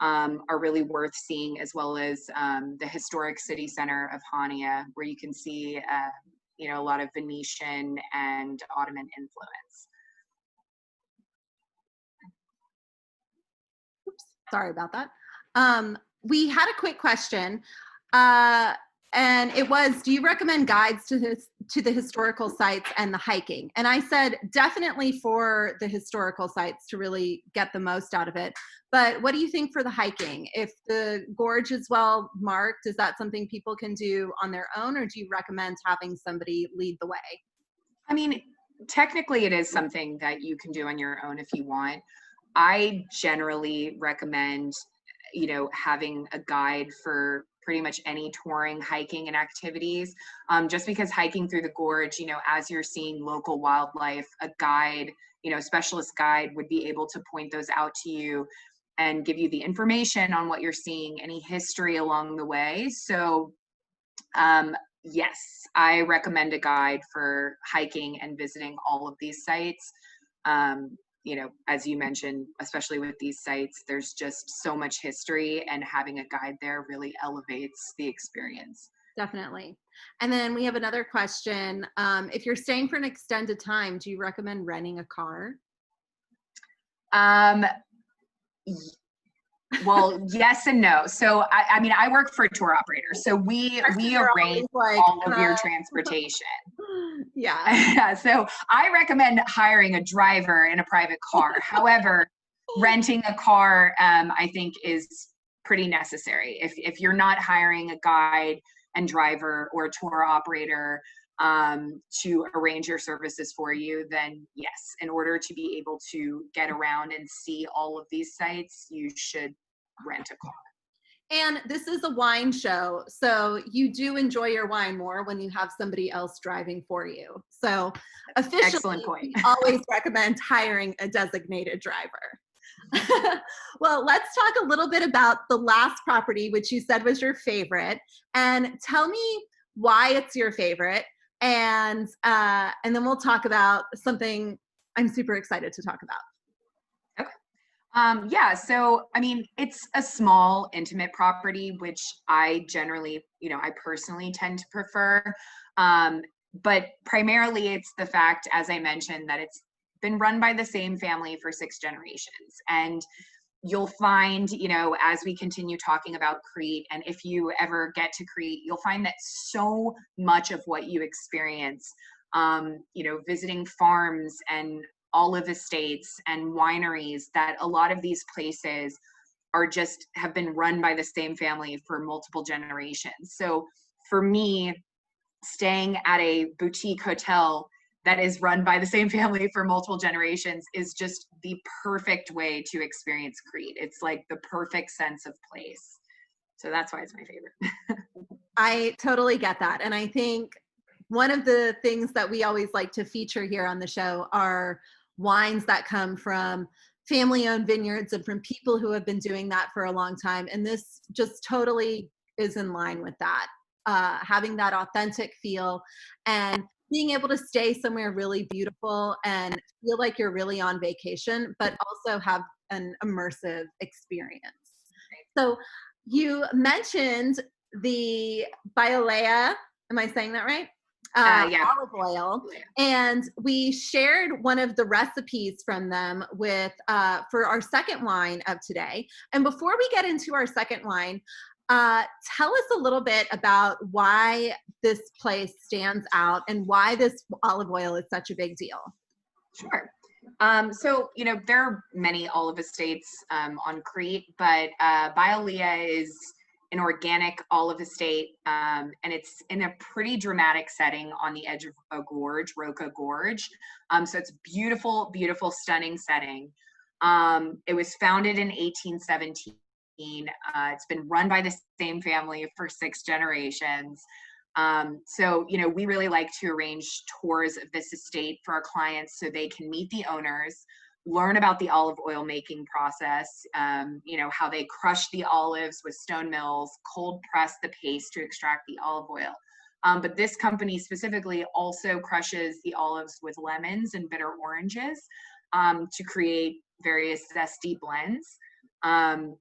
are really worth seeing, as well as the historic city center of CHANIA, where you can see, you know, a lot of Venetian and Ottoman influence. Oops, sorry about that. We had a quick question, and it was, do you recommend guides to the historical sites and the hiking? And I said, definitely for the historical sites to really get the most out of it. But what do you think for the hiking? If the gorge is well marked, is that something people can do on their own, or do you recommend having somebody lead the way? I mean, technically it is something that you can do on your own if you want. I generally recommend, you know, having a guide for pretty much any touring, hiking, and activities. Just because hiking through the gorge, you know, as you're seeing local wildlife, a guide, you know, specialist guide would be able to point those out to you and give you the information on what you're seeing, any history along the way. So, yes, I recommend a guide for hiking and visiting all of these sites. You know, as you mentioned, especially with these sites, there's just so much history, and having a guide there really elevates the experience. Definitely. And then we have another question. If you're staying for an extended time, do you recommend renting a car? Well, yes and no. So I mean, I work for a tour operator, so we arrange like, all of your transportation. Yeah. So I recommend hiring a driver in a private car. However, renting a car, I think, is pretty necessary. If you're not hiring a guide and driver or a tour operator to arrange your services for you, then yes, in order to be able to get around and see all of these sites, you should rent a car. And this is a wine show, so you do enjoy your wine more when you have somebody else driving for you. So officially, excellent point. We always recommend hiring a designated driver. Well, let's talk a little bit about the last property, which you said was your favorite, and tell me why it's your favorite, and then we'll talk about something I'm super excited to talk about. Yeah, so I mean, it's a small, intimate property, which I generally, you know, I personally tend to prefer. But primarily it's the fact, as I mentioned, that it's been run by the same family for 6 generations. And you'll find, you know, as we continue talking about Crete, and if you ever get to Crete, you'll find that so much of what you experience, you know, visiting farms and olive estates and wineries, that a lot of these places are just have been run by the same family for multiple generations. So for me, staying at a boutique hotel that is run by the same family for multiple generations is just the perfect way to experience Crete. It's like the perfect sense of place. So that's why it's my favorite. I totally get that. And I think one of the things that we always like to feature here on the show are wines that come from family-owned vineyards and from people who have been doing that for a long time. And this just totally is in line with that, having that authentic feel and being able to stay somewhere really beautiful and feel like you're really on vacation, but also have an immersive experience. So you mentioned the Biolea, am I saying that right? Yeah. Olive oil, and we shared one of the recipes from them with for our second wine of today. And before we get into our second wine, tell us a little bit about why this place stands out and why this olive oil is such a big deal. Sure. So, there are many olive estates on Crete, but Bialea is an organic olive estate, and it's in a pretty dramatic setting on the edge of a gorge, Roca Gorge. So it's beautiful, beautiful, stunning setting. It was founded in 1817. It's been run by the same family for 6 generations. So, we really like to arrange tours of this estate for our clients so they can meet the owners, learn about the olive oil making process, how they crush the olives with stone mills, cold press the paste to extract the olive oil. But this company specifically also crushes the olives with lemons and bitter oranges to create various zesty blends. And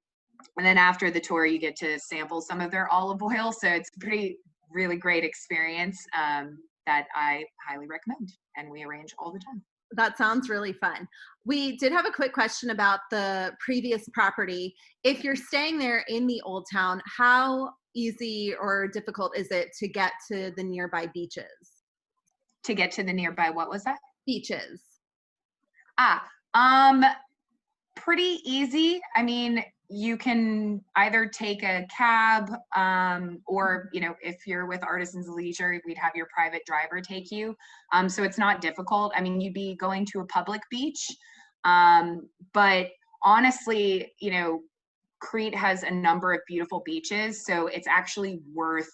then after the tour, you get to sample some of their olive oil. So it's really great experience that I highly recommend, and we arrange all the time. That sounds really fun. We did have a quick question about the previous property. If you're staying there in the Old Town, how easy or difficult is it to get to the nearby beaches? To get to the nearby, what was that? Beaches. Pretty easy. I mean, you can either take a cab, or, if you're with Artisans of Leisure, we'd have your private driver take you. So it's not difficult. I mean, you'd be going to a public beach. But honestly, Crete has a number of beautiful beaches. So it's actually worth,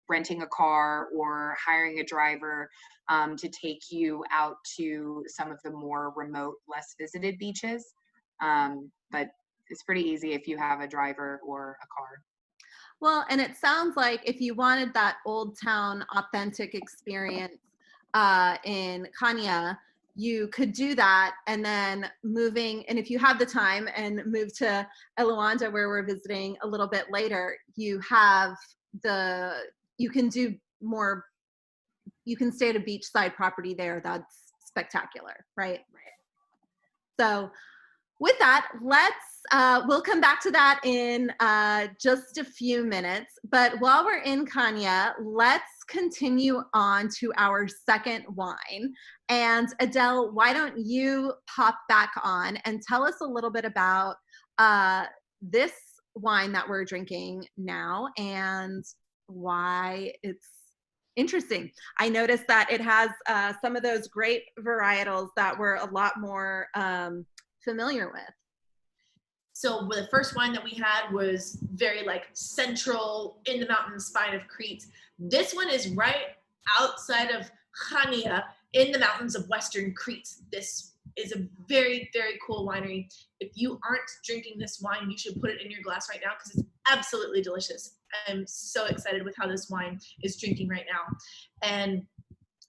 renting a car or hiring a driver to take you out to some of the more remote, less visited beaches. But it's pretty easy if you have a driver or a car. Well, and it sounds like if you wanted that Old Town authentic experience in CHANIA, you could do that, and then and if you have the time and move to Eluanda, where we're visiting a little bit later, you can do more, you can stay at a beachside property there. That's spectacular, right? So with that, we'll come back to that in just a few minutes. But while we're in CHANIA, let's continue on to our second wine. And Adele, why don't you pop back on and tell us a little bit about this wine that we're drinking now and why it's interesting. I noticed that it has some of those grape varietals that we're a lot more familiar with. So the first wine that we had was very central in the mountain spine of Crete. This one is right outside of CHANIA in the mountains of Western Crete. This is a very, very cool winery. If you aren't drinking this wine, you should put it in your glass right now because it's absolutely delicious. I'm so excited with how this wine is drinking right now. And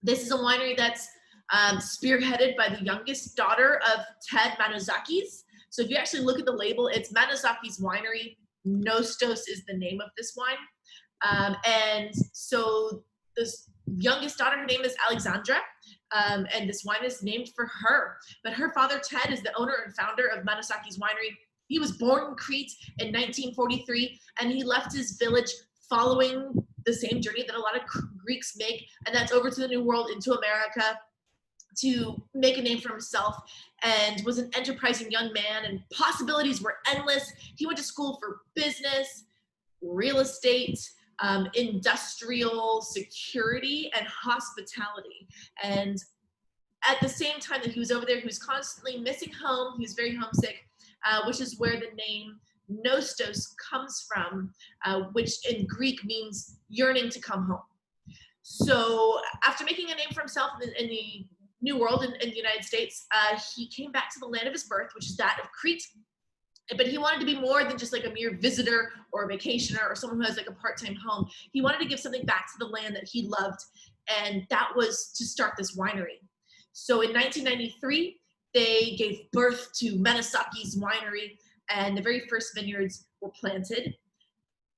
this is a winery that's spearheaded by the youngest daughter of Ted Manozakis. So if you actually look at the label, it's Manozakis Winery. Nostos is the name of this wine. And so this youngest daughter, her name is Alexandra, and this wine is named for her. But her father, Ted, is the owner and founder of Manozakis Winery. He was born in Crete in 1943, and he left his village following the same journey that a lot of Greeks make, and that's over to the New World, into America, to make a name for himself, and was an enterprising young man, and possibilities were endless. He went to school for business, real estate, industrial security, and hospitality. And at the same time that he was over there, he was constantly missing home. He was very homesick, which is where the name Nostos comes from, which in Greek means yearning to come home. So after making a name for himself in the New World in the United States, he came back to the land of his birth, which is that of Crete. But he wanted to be more than just a mere visitor or a vacationer or someone who has a part-time home. He wanted to give something back to the land that he loved, and that was to start this winery. So in 1993, they gave birth to Manozakis Winery, and the very first vineyards were planted.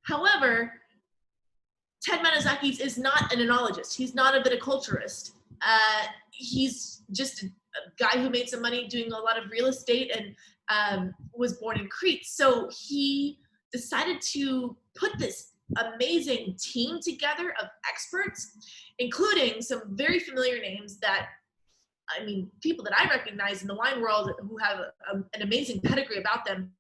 However, Ted Manozakis is not an enologist. He's not a viticulturist. He's just a guy who made some money doing a lot of real estate and was born in Crete. So he decided to put this amazing team together of experts, including some very familiar names that I mean, people that I recognize in the wine world who have an amazing pedigree about them.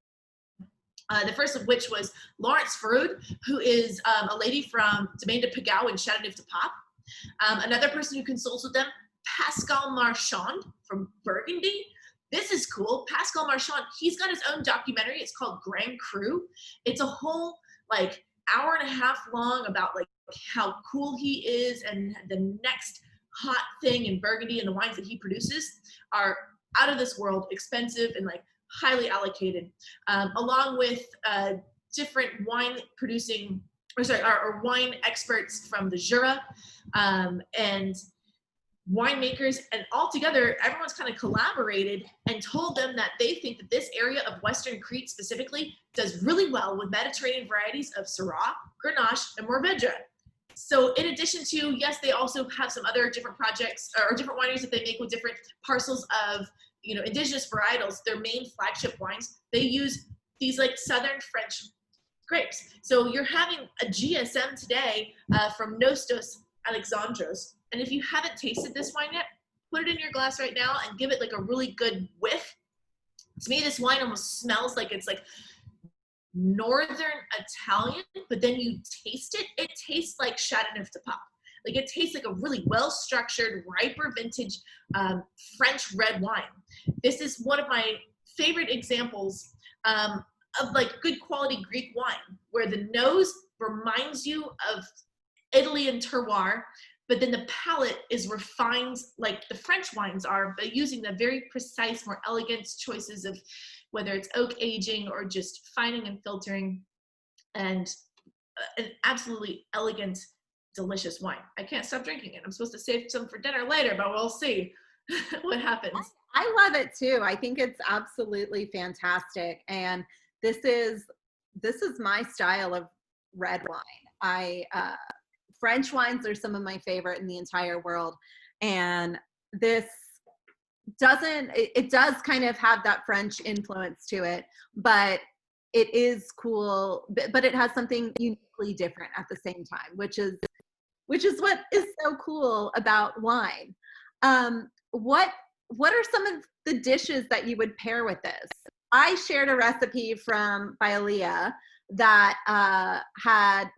The first of which was Laurence Farud, who is a lady from Domaine de Pigou in Châteauneuf-du-Pape. Another person who consults with them, Pascal Marchand from Burgundy. This is cool. Pascal Marchand, he's got his own documentary. It's called Grand Cru. It's a whole like hour and a half long about like how cool he is, and the next hot thing in Burgundy, and the wines that he produces are out of this world, expensive, and like highly allocated, along with different wine producing, or wine experts from the Jura, and winemakers, and all together, everyone's kind of collaborated and told them that they think that this area of Western Crete specifically does really well with Mediterranean varieties of Syrah, Grenache, and Mourvedre. So in addition to, yes, they also have some other different projects or different wineries that they make with different parcels of, you know, indigenous varietals. Their main flagship wines, they use these like Southern French grapes. So you're having a GSM today from NOSTOS, ALEXANDRA'S. And if you haven't tasted this wine yet, put it in your glass right now and give it like a really good whiff. To me, this wine almost smells like it's like Northern Italian, but then you taste it, it tastes like Châteauneuf-du-Pape. Like it tastes like a really well-structured, riper vintage French red wine. This is one of my favorite examples of like good quality Greek wine, where the nose reminds you of Italy and terroir, but then the palate is refined like the French wines are, but using the very precise, more elegant choices of whether it's oak aging or just fining and filtering, and an absolutely elegant, delicious wine. I can't stop drinking it. I'm supposed to save some for dinner later, but we'll see what happens. I love it too. I think it's absolutely fantastic. And this is my style of red wine. French wines are some of my favorite in the entire world. And this it does kind of have that French influence to it, but it is cool, but it has something uniquely different at the same time, which is what is so cool about wine. What are some of the dishes that you would pair with this? I shared a recipe by Leah that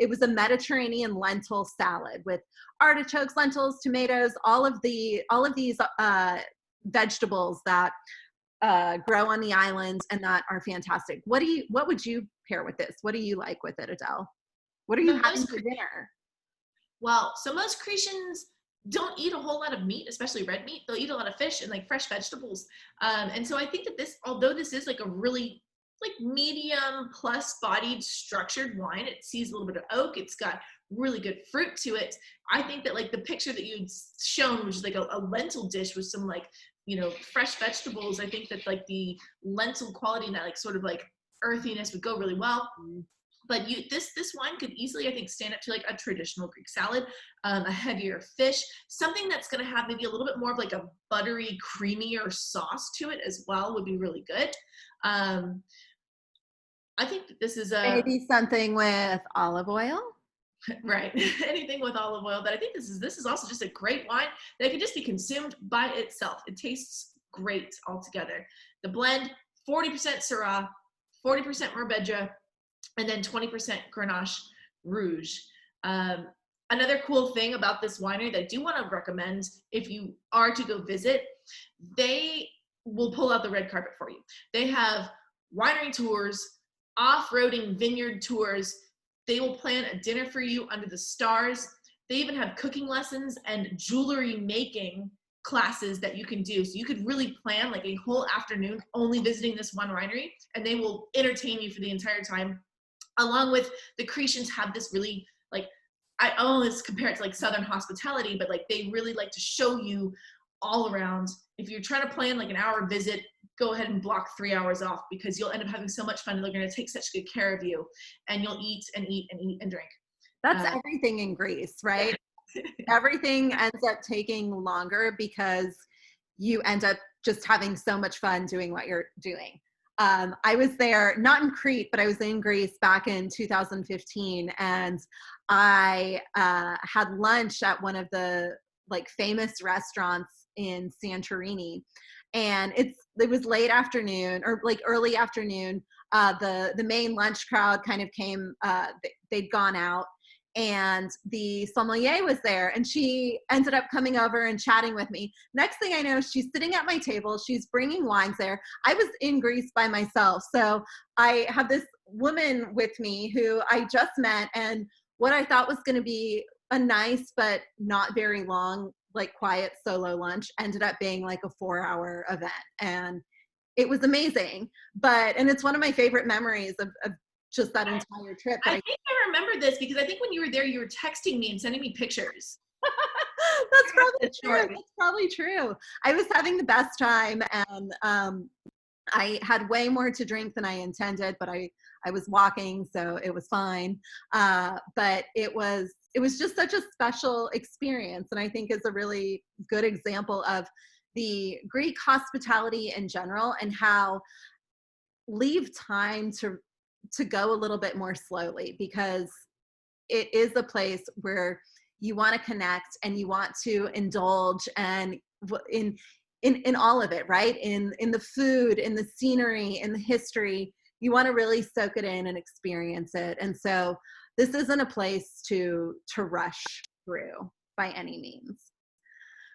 it was a Mediterranean lentil salad with artichokes, lentils, tomatoes, all of these vegetables that grow on the island and that are fantastic. What would you pair with this? What do you like with it, Adele? What are you having for dinner? Well, so most Cretians don't eat a whole lot of meat, especially red meat. They'll eat a lot of fish and like fresh vegetables. And so I think that although this is like a really like medium plus bodied structured wine, it sees a little bit of oak, it's got really good fruit to it. I think that like the picture that you'd shown, which is like a lentil dish with some like, you know, fresh vegetables, I think that like the lentil quality and that like sort of like earthiness would go really well. But this wine could easily, I think, stand up to like a traditional Greek salad, a heavier fish, something that's going to have maybe a little bit more of like a buttery, creamier sauce to it as well would be really good. I think that this is maybe something with olive oil. Right, anything with olive oil. But I think this is also just a great wine that can just be consumed by itself. It tastes great altogether. The blend, 40% Syrah, 40% Mourvedre, and then 20% Grenache Rouge. Another cool thing about this winery that I do want to recommend if you are to go visit, they will pull out the red carpet for you. They have winery tours, off-roading vineyard tours. They will plan a dinner for you under the stars. They even have cooking lessons and jewelry making classes that you can do. So you could really plan like a whole afternoon only visiting this one winery, and they will entertain you for the entire time. Along with the Cretians have this really like, I always compare it to like Southern hospitality, but like they really like to show you all around. If you're trying to plan like an hour visit, go ahead and block 3 hours off, because you'll end up having so much fun and they're going to take such good care of you, and you'll eat and eat and eat and drink. That's everything in Greece, right? Everything ends up taking longer because you end up just having so much fun doing what you're doing. I was there, not in Crete, but I was in Greece back in 2015, and I had lunch at one of the like famous restaurants in Santorini. And it was late afternoon or like early afternoon. The main lunch crowd kind of came, they'd gone out, and the sommelier was there, and she ended up coming over and chatting with me. Next thing I know, she's sitting at my table. She's bringing wines there. I was in Greece by myself. So I have this woman with me who I just met, and what I thought was going to be a nice but not very long, like quiet solo lunch ended up being like a 4-hour event. And it was amazing. And it's one of my favorite memories of just that entire trip. I think I remember this because I think when you were there, you were texting me and sending me pictures. That's probably true. That's probably true. I was having the best time, and I had way more to drink than I intended, but I was walking, so it was fine. But it was just such a special experience, and I think is a really good example of the Greek hospitality in general, and how leave time to go a little bit more slowly, because it is a place where you want to connect and you want to indulge, and in all of it, right? In the food, in the scenery, in the history, you want to really soak it in and experience it. And so this isn't a place to rush through by any means.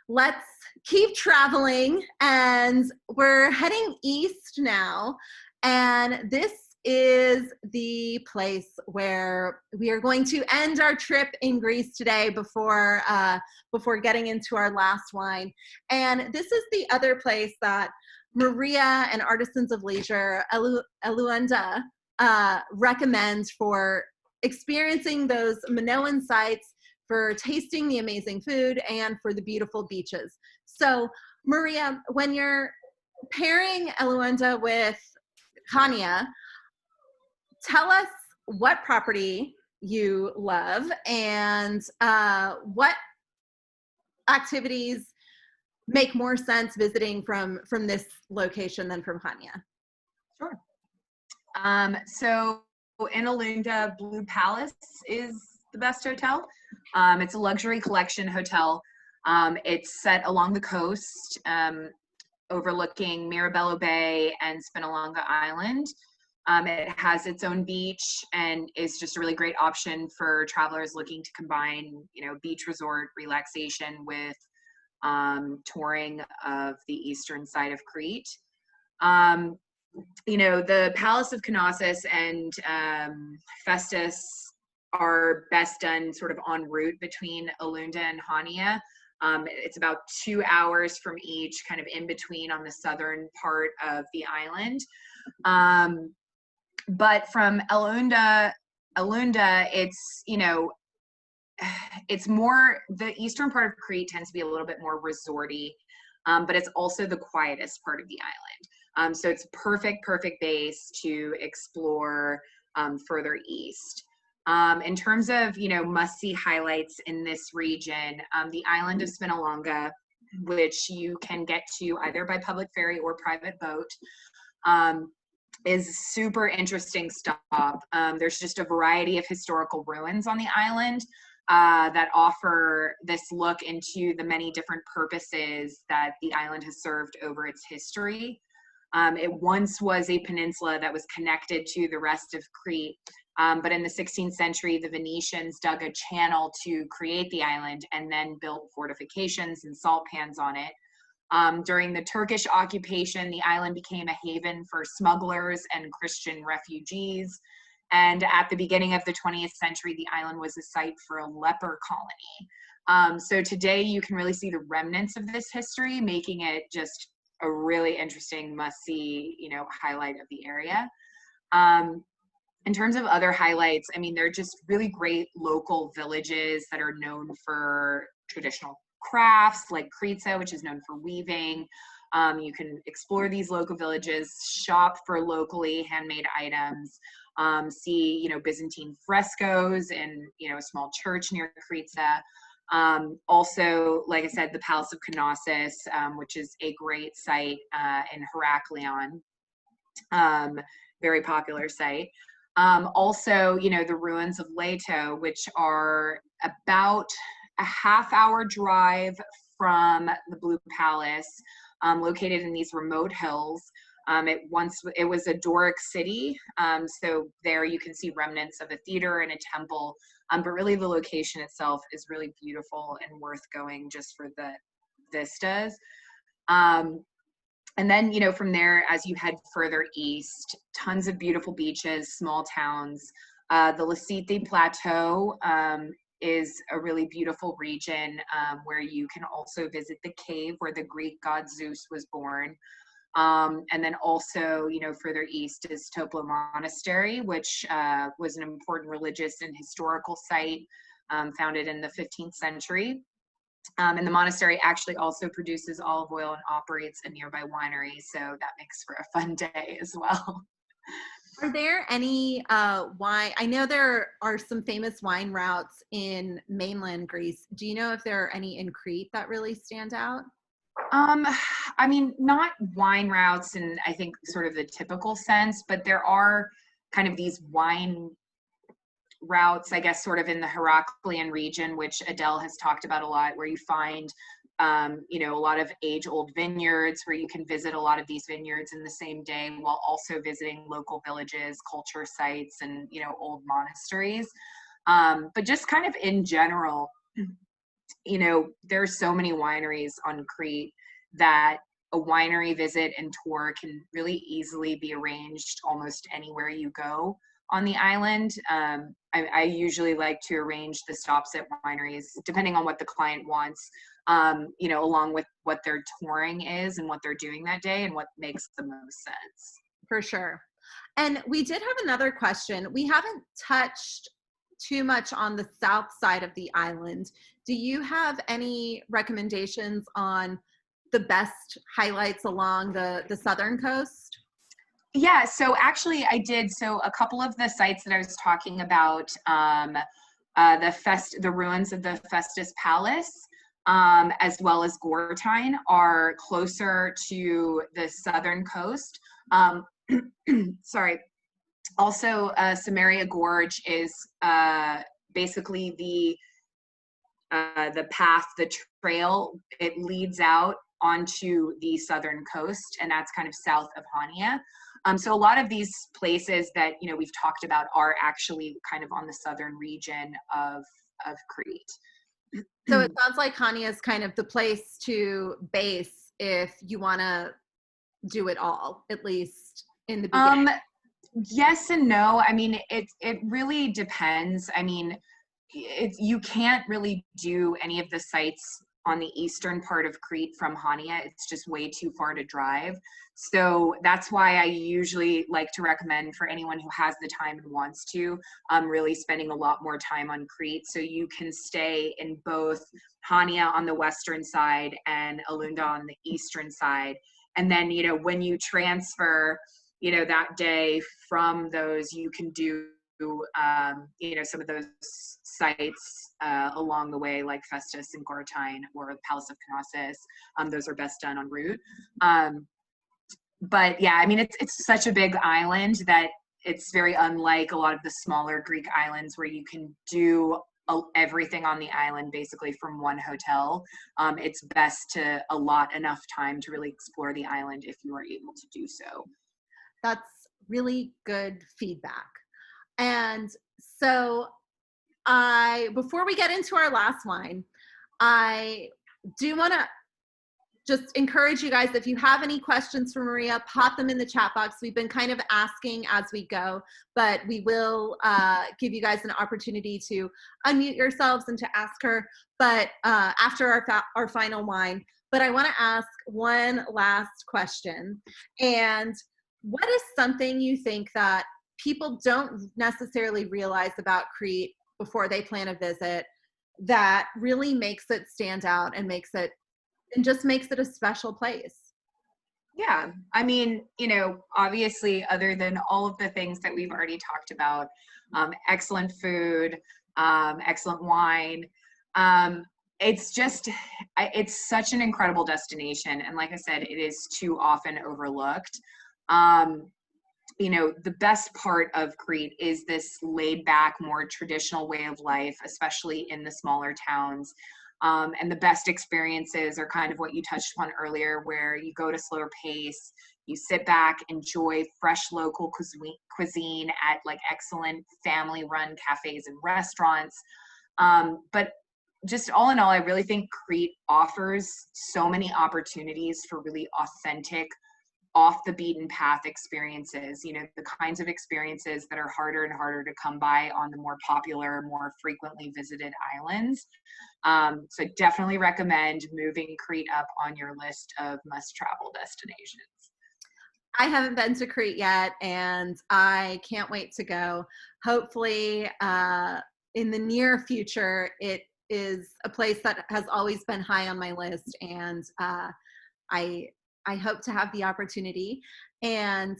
Let's keep traveling, and we're heading east now. And this is the place where we are going to end our trip in Greece today before getting into our last wine. And this is the other place that Maria and Artisans of Leisure, Eluenda, recommend for experiencing those Minoan sites, for tasting the amazing food, and for the beautiful beaches. So Maria, when you're pairing Eluenda with CHANIA, tell us what property you love and what activities make more sense visiting from this location than from CHANIA. Sure. So in Eluenda, Blue Palace is the best hotel. It's a luxury collection hotel. It's set along the coast, overlooking Mirabello Bay and Spinalonga Island. It has its own beach and is just a really great option for travelers looking to combine, beach resort relaxation with touring of the eastern side of Crete. The Palace of Knossos and PHAISTOS are best done sort of en route between Eluenda and CHANIA. It's about 2 hours from each, kind of in between on the southern part of the island. But from Eluenda, it's, it's more, the eastern part of Crete tends to be a little bit more resorty, but it's also the quietest part of the island. So it's perfect base to explore further east. In terms of, must-see highlights in this region, the island of Spinalonga, which you can get to either by public ferry or private boat, is super interesting stop. There's just a variety of historical ruins on the island that offer this look into the many different purposes that the island has served over its history. It once was a peninsula that was connected to the rest of Crete, but in the 16th century, the Venetians dug a channel to create the island and then built fortifications and salt pans on it. During the Turkish occupation, the island became a haven for smugglers and Christian refugees. And at the beginning of the 20th century, the island was a site for a leper colony. So today you can really see the remnants of this history, making it just a really interesting must-see, highlight of the area. In terms of other highlights, they're just really great local villages that are known for traditional crafts, like Crete, which is known for weaving. You can explore these local villages, shop for locally handmade items, see, Byzantine frescoes in, a small church near Crete. Also, like I said, the Palace of Knossos, which is a great site in Heraklion, very popular site. Also, the ruins of Leto, which are about a half-hour drive from the Blue Palace, located in these remote hills. It was a Doric city, so there you can see remnants of a theater and a temple, but really the location itself is really beautiful and worth going just for the vistas. And then, from there, as you head further east, tons of beautiful beaches, small towns. The Lasite Plateau is a really beautiful region where you can also visit the cave where the Greek god Zeus was born. And then also, further east is Toplo Monastery, which was an important religious and historical site founded in the 15th century. And the monastery actually also produces olive oil and operates a nearby winery, so that makes for a fun day as well. Are there any wine? I know there are some famous wine routes in mainland Greece. Do you know if there are any in Crete that really stand out? I mean, not wine routes in, I think, sort of the typical sense, but there are kind of these wine routes, I guess, sort of in the Heraclean region, which Adele has talked about a lot, where you find, a lot of age-old vineyards where you can visit a lot of these vineyards in the same day while also visiting local villages, culture sites, and, old monasteries. But just kind of in general, there's so many wineries on Crete that a winery visit and tour can really easily be arranged almost anywhere you go on the island. I usually like to arrange the stops at wineries depending on what the client wants, along with what their touring is and what they're doing that day and what makes the most sense. For sure. And we did have another question. We haven't touched too much on the south side of the island. Do you have any recommendations on the best highlights along the southern coast? Yeah, so actually I did. So a couple of the sites that I was talking about, the ruins of the Phaistos Palace, as well as Gortine, are closer to the southern coast. Sorry. Also, Samaria Gorge is basically the path, the trail. It leads out onto the southern coast, and that's kind of south of Chania. So a lot of these places that we've talked about are actually kind of on the southern region of Crete. So it sounds like Chania is kind of the place to base if you want to do it all, at least in the beginning. Yes and no. I mean, it really depends. I mean, you can't really do any of the sites on the eastern part of Crete from Chania. It's just way too far to drive. So that's why I usually like to recommend for anyone who has the time and wants to, really spending a lot more time on Crete. So you can stay in both Chania on the western side and Alunda on the eastern side. And then, when you transfer, that day from those, you can do some of those sites along the way, like Phaistos and Gortine or the Palace of Knossos. Those are best done en route. But yeah, I mean, it's such a big island that it's very unlike a lot of the smaller Greek islands where you can do everything on the island basically from one hotel. It's best to allot enough time to really explore the island if you are able to do so. That's really good feedback. And so before we get into our last wine, I do want to just encourage you guys, if you have any questions for Maria, pop them in the chat box. We've been kind of asking as we go, but we will give you guys an opportunity to unmute yourselves and to ask her, but after our final wine. But I want to ask one last question. And what is something you think that people don't necessarily realize about Crete before they plan a visit that really makes it stand out and just makes it a special place? Yeah, I mean, obviously, other than all of the things that we've already talked about, excellent food, excellent wine. It's such an incredible destination. And like I said, it is too often overlooked. The best part of Crete is this laid back, more traditional way of life, especially in the smaller towns. And the best experiences are kind of what you touched upon earlier, where you go at a slower pace, you sit back, enjoy fresh local cuisine at like excellent family-run cafes and restaurants. But just all in all, I really think Crete offers so many opportunities for really authentic, off the beaten path experiences, you know, the kinds of experiences that are harder and harder to come by on the more popular, more frequently visited islands. So definitely recommend moving Crete up on your list of must travel destinations. I haven't been to Crete yet, and I can't wait to go. Hopefully, in the near future, it is a place that has always been high on my list, and I hope to have the opportunity. And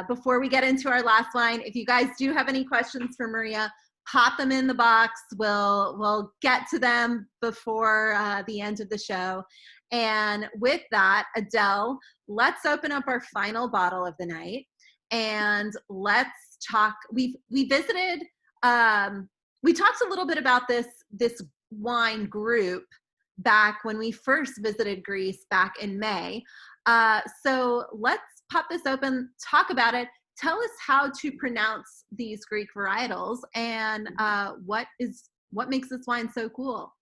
before we get into our last line, if you guys do have any questions for Maria, pop them in the box. We'll get to them before the end of the show. And with that, Adele, let's open up our final bottle of the night, and let's talk. We visited. We talked a little bit about this wine group back when we first visited Greece back in May. So let's pop this open, talk about it. Tell us how to pronounce these Greek varietals, and what makes this wine so cool.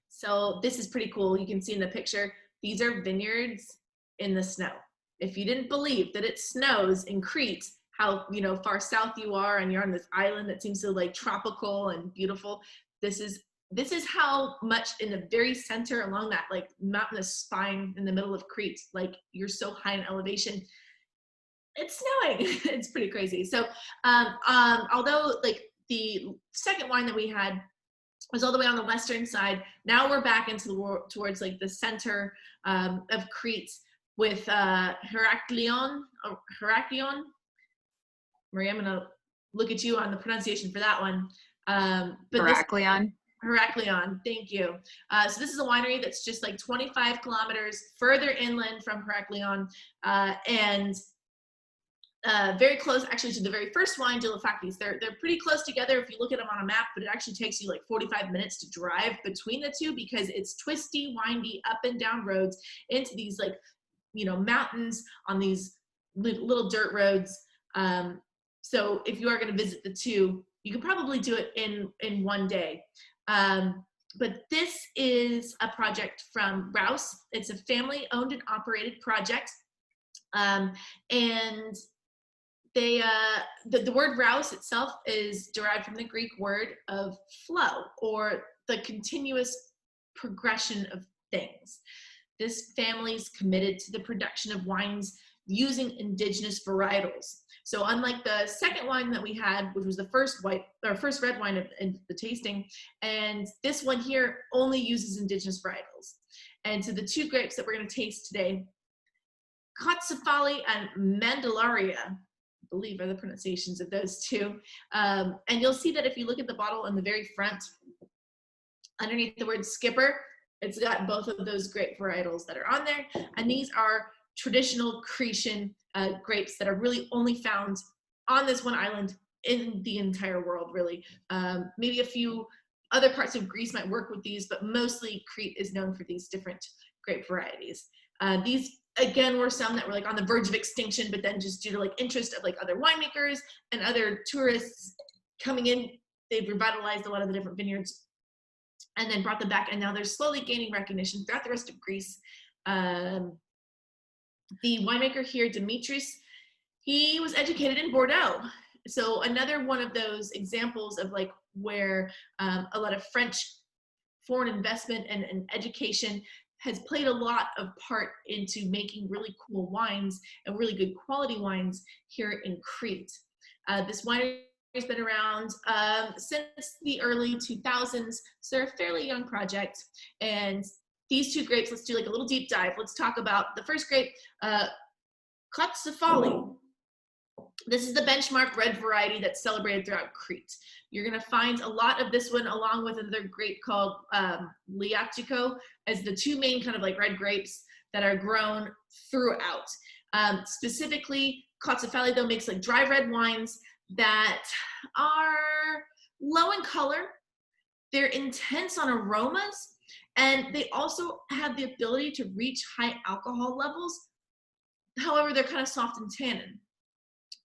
So this is pretty cool. You can see in the picture, these are vineyards in the snow. If you didn't believe that it snows in Crete, how, you know, far south you are and you're on this island that seems so like tropical and beautiful, this is how much in the very center along that like mountainous spine in the middle of Crete, like you're so high in elevation, it's snowing. It's pretty crazy. So although like the second wine that we had was all the way on the western side, now we're back into the towards like the center of Crete with Heraklion. Maria, I'm gonna look at you on the pronunciation for that one. Heraklion. Heraklion, thank you. So this is a winery that's just like 25 kilometers further inland from Heraklion, and very close actually to the very first wine, Dilophates. They're pretty close together if you look at them on a map, but it actually takes you like 45 minutes to drive between the two because it's twisty, windy, up and down roads into these like, you know, mountains on these little dirt roads. So if you are going to visit the two, you can probably do it in one day. But this is a project from Rouse. It's a family owned and operated project. And they, the word Rouse itself is derived from the Greek word of flow, or the continuous progression of things. This family's committed to the production of wines using indigenous varietals. So unlike the second wine that we had, which was the first red wine in the tasting, and this one here only uses indigenous varietals. And so the two grapes that we're going to taste today, Kotsafali and Mandalaria, I believe are the pronunciations of those two. And you'll see that if you look at the bottle on the very front, underneath the word skipper, it's got both of those grape varietals that are on there. And these are traditional Cretan grapes that are really only found on this one island in the entire world, really. Maybe a few other parts of Greece might work with these, but mostly Crete is known for these different grape varieties. These, again, were some that were like on the verge of extinction, but then just due to like interest of like other winemakers and other tourists coming in, they've revitalized a lot of the different vineyards and then brought them back. And now they're slowly gaining recognition throughout the rest of Greece. The winemaker here, Dimitris, he was educated in Bordeaux. So another one of those examples of like where a lot of French foreign investment and education has played a lot of part into making really cool wines and really good quality wines here in Crete. This winery has been around since the early 2000s, so they're a fairly young project. And these two grapes, let's do like a little deep dive. Let's talk about the first grape, Kotsafali. This is the benchmark red variety that's celebrated throughout Crete. You're gonna find a lot of this one along with another grape called Liatico as the two main kind of like red grapes that are grown throughout. Specifically, Kotsafali though makes like dry red wines that are low in color, they're intense on aromas, and they also have the ability to reach high alcohol levels. However, they're kind of soft and tannin.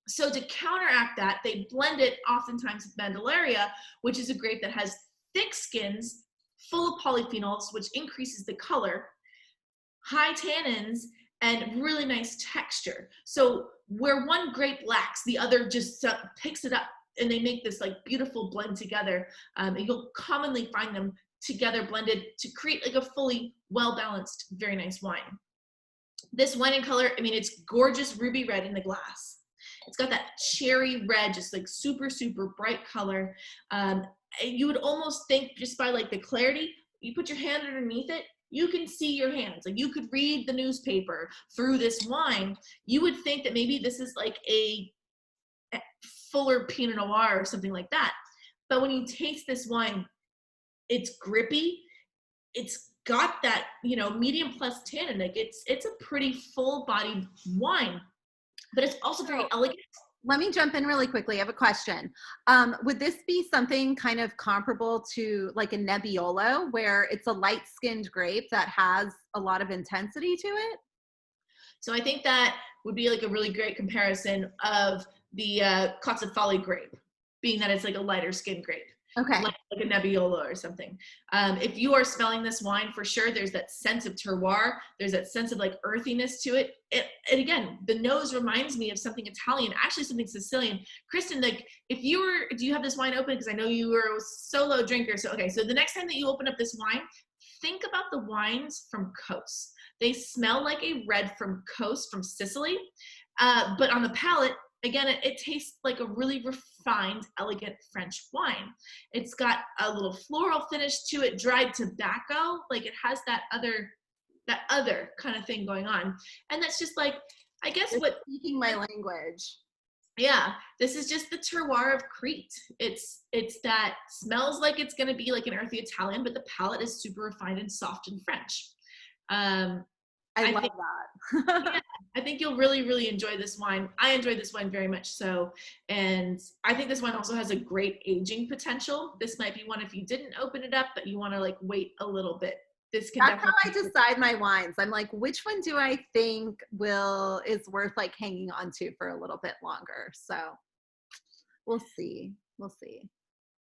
So to counteract that, they blend it oftentimes with Mandalaria, which is a grape that has thick skins, full of polyphenols, which increases the color, high tannins, and really nice texture. So where one grape lacks, the other just picks it up, and they make this like beautiful blend together. And you'll commonly find them together blended to create like a fully well-balanced, very nice wine. This wine in color, I mean, it's gorgeous ruby red in the glass. It's got that cherry red, just like super, super bright color. You would almost think just by like the clarity, you put your hand underneath it, you can see your hands. Like you could read the newspaper through this wine. You would think that maybe this is like a fuller Pinot Noir or something like that. But when you taste this wine, it's grippy. It's got that, you know, medium plus tannin. Like it's a pretty full-bodied wine, but it's also very elegant. Let me jump in really quickly. I have a question. Would this be something kind of comparable to like a Nebbiolo, where it's a light-skinned grape that has a lot of intensity to it? So I think that would be like a really great comparison of the Cazzafolli grape, being that it's like a lighter skinned grape. Okay. Like a Nebbiolo or something. If you are smelling this wine, for sure, there's that sense of terroir. There's that sense of like earthiness to it. And again, the nose reminds me of something Italian, actually something Sicilian. Kristen, like do you have this wine open? Because I know you were a solo drinker. So, okay. So the next time that you open up this wine, think about the wines from Kos. They smell like a red from Kos, from Sicily. But on the palate, again, it tastes like a really refined, elegant French wine. It's got a little floral finish to it, dried tobacco. Like it has that other kind of thing going on. And that's just like, I guess what— Speaking my language. Yeah, this is just the terroir of Crete. It's that smells like it's going to be like an earthy Italian, but the palate is super refined and soft and French. I love that. Yeah, I think you'll really, really enjoy this wine. I enjoyed this wine very much so. And I think this wine also has a great aging potential. This might be one if you didn't open it up, but you want to like wait a little bit. This can That's how I decide my wines. I'm like, which one do I think is worth like hanging on to for a little bit longer? So we'll see. We'll see.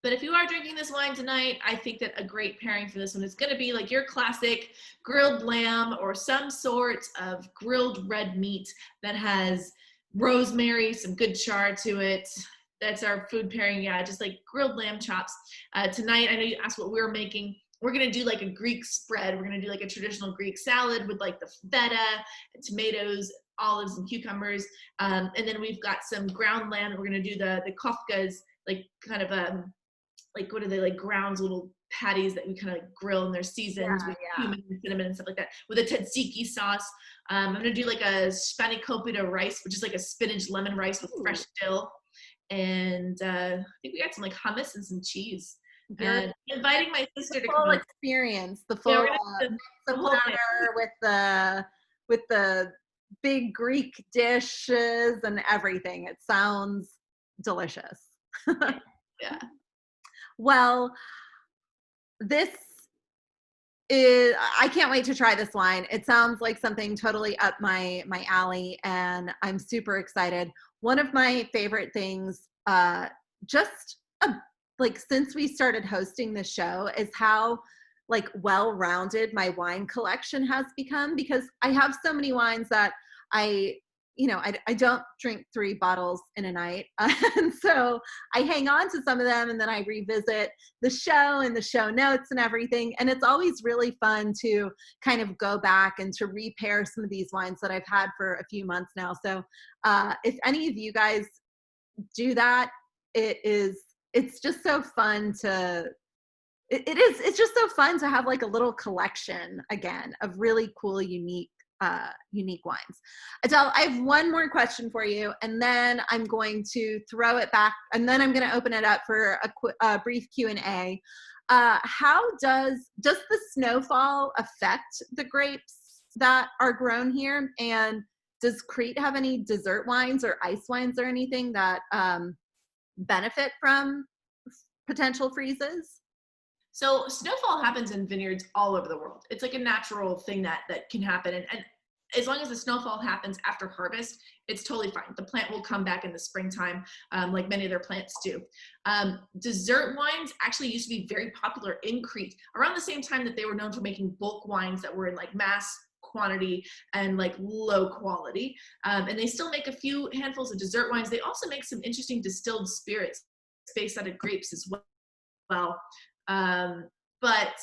But if you are drinking this wine tonight, I think that a great pairing for this one is going to be like your classic grilled lamb or some sort of grilled red meat that has rosemary, some good char to it. That's our food pairing. Yeah, just like grilled lamb chops. Tonight, I know you asked what we were making. We're going to do like a Greek spread. We're going to do like a traditional Greek salad with like the feta, and tomatoes, olives, and cucumbers. And then we've got some ground lamb. We're going to do the kofkas, like kind of like what are they, like grounds, little patties that we kind of grill, and they're seasoned with cumin and cinnamon and stuff like that, with a tzatziki sauce. I'm gonna do like a spanakopita rice, which is like a spinach lemon rice with fresh dill, and I think we got some like hummus and some cheese. And inviting my sister to come full experience, the full platter with the big Greek dishes and everything. It sounds delicious. Yeah. Well, this is, I can't wait to try this wine. It sounds like something totally up my alley, and I'm super excited. One of my favorite things, like since we started hosting the show, is how like well-rounded my wine collection has become, because I have so many wines that I don't drink 3 bottles in a night. And so I hang on to some of them, and then I revisit the show and the show notes and everything. And it's always really fun to kind of go back and to repair some of these wines that I've had for a few months now. So if any of you guys do that, it's just so fun it's just so fun to have like a little collection again of really cool, unique wines. Adele, I have one more question for you, and then I'm going to throw it back, and then I'm going to open it up for a brief Q&A. How does the snowfall affect the grapes that are grown here? And does Crete have any dessert wines or ice wines or anything that benefit from potential freezes? So snowfall happens in vineyards all over the world. It's like a natural thing that can happen. And as long as the snowfall happens after harvest, it's totally fine. The plant will come back in the springtime, like many other plants do. Dessert wines actually used to be very popular in Crete around the same time that they were known for making bulk wines that were in like mass quantity and like low quality. And they still make a few handfuls of dessert wines. They also make some interesting distilled spirits based out of grapes as well. But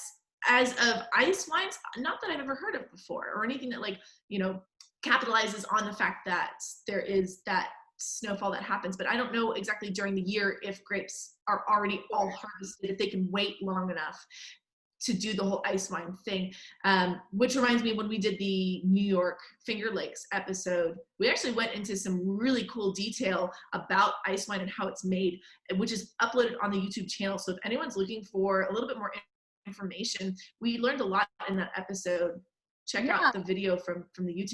as of ice wines, not that I've ever heard of before, or anything that like, you know, capitalizes on the fact that there is that snowfall that happens. But I don't know exactly during the year if grapes are already all harvested, if they can wait long enough to do the whole ice wine thing. Which reminds me, when we did the New York Finger Lakes episode, we actually went into some really cool detail about ice wine and how it's made, which is uploaded on the YouTube channel. So if anyone's looking for a little bit more information, we learned a lot in that episode. Check out the video from the YouTube.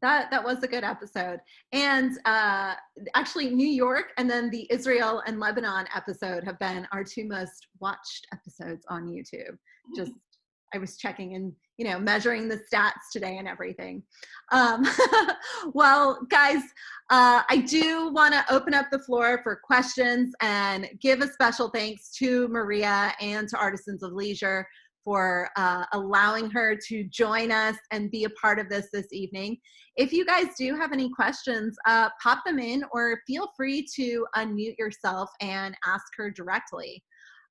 That was a good episode. And actually New York and then the Israel and Lebanon episode have been our two most watched episodes on YouTube. Just, I was checking and, you know, measuring the stats today and everything. Well, guys, I do want to open up the floor for questions and give a special thanks to Maria and to Artisans of Leisure for allowing her to join us and be a part of this evening. If you guys do have any questions, pop them in or feel free to unmute yourself and ask her directly.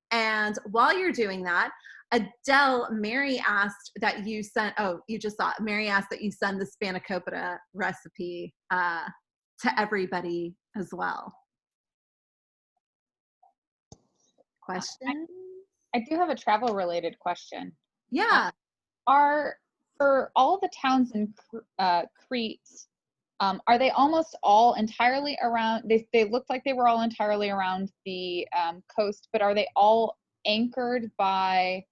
And while you're doing that, Adele, Mary asked that you send, oh, you just saw it. Mary asked that you send the spanakopita recipe to everybody as well. Question? I do have a travel related question. Yeah. For all the towns in Crete, are they almost all entirely around, they looked like they were all entirely around the coast, but are they all anchored by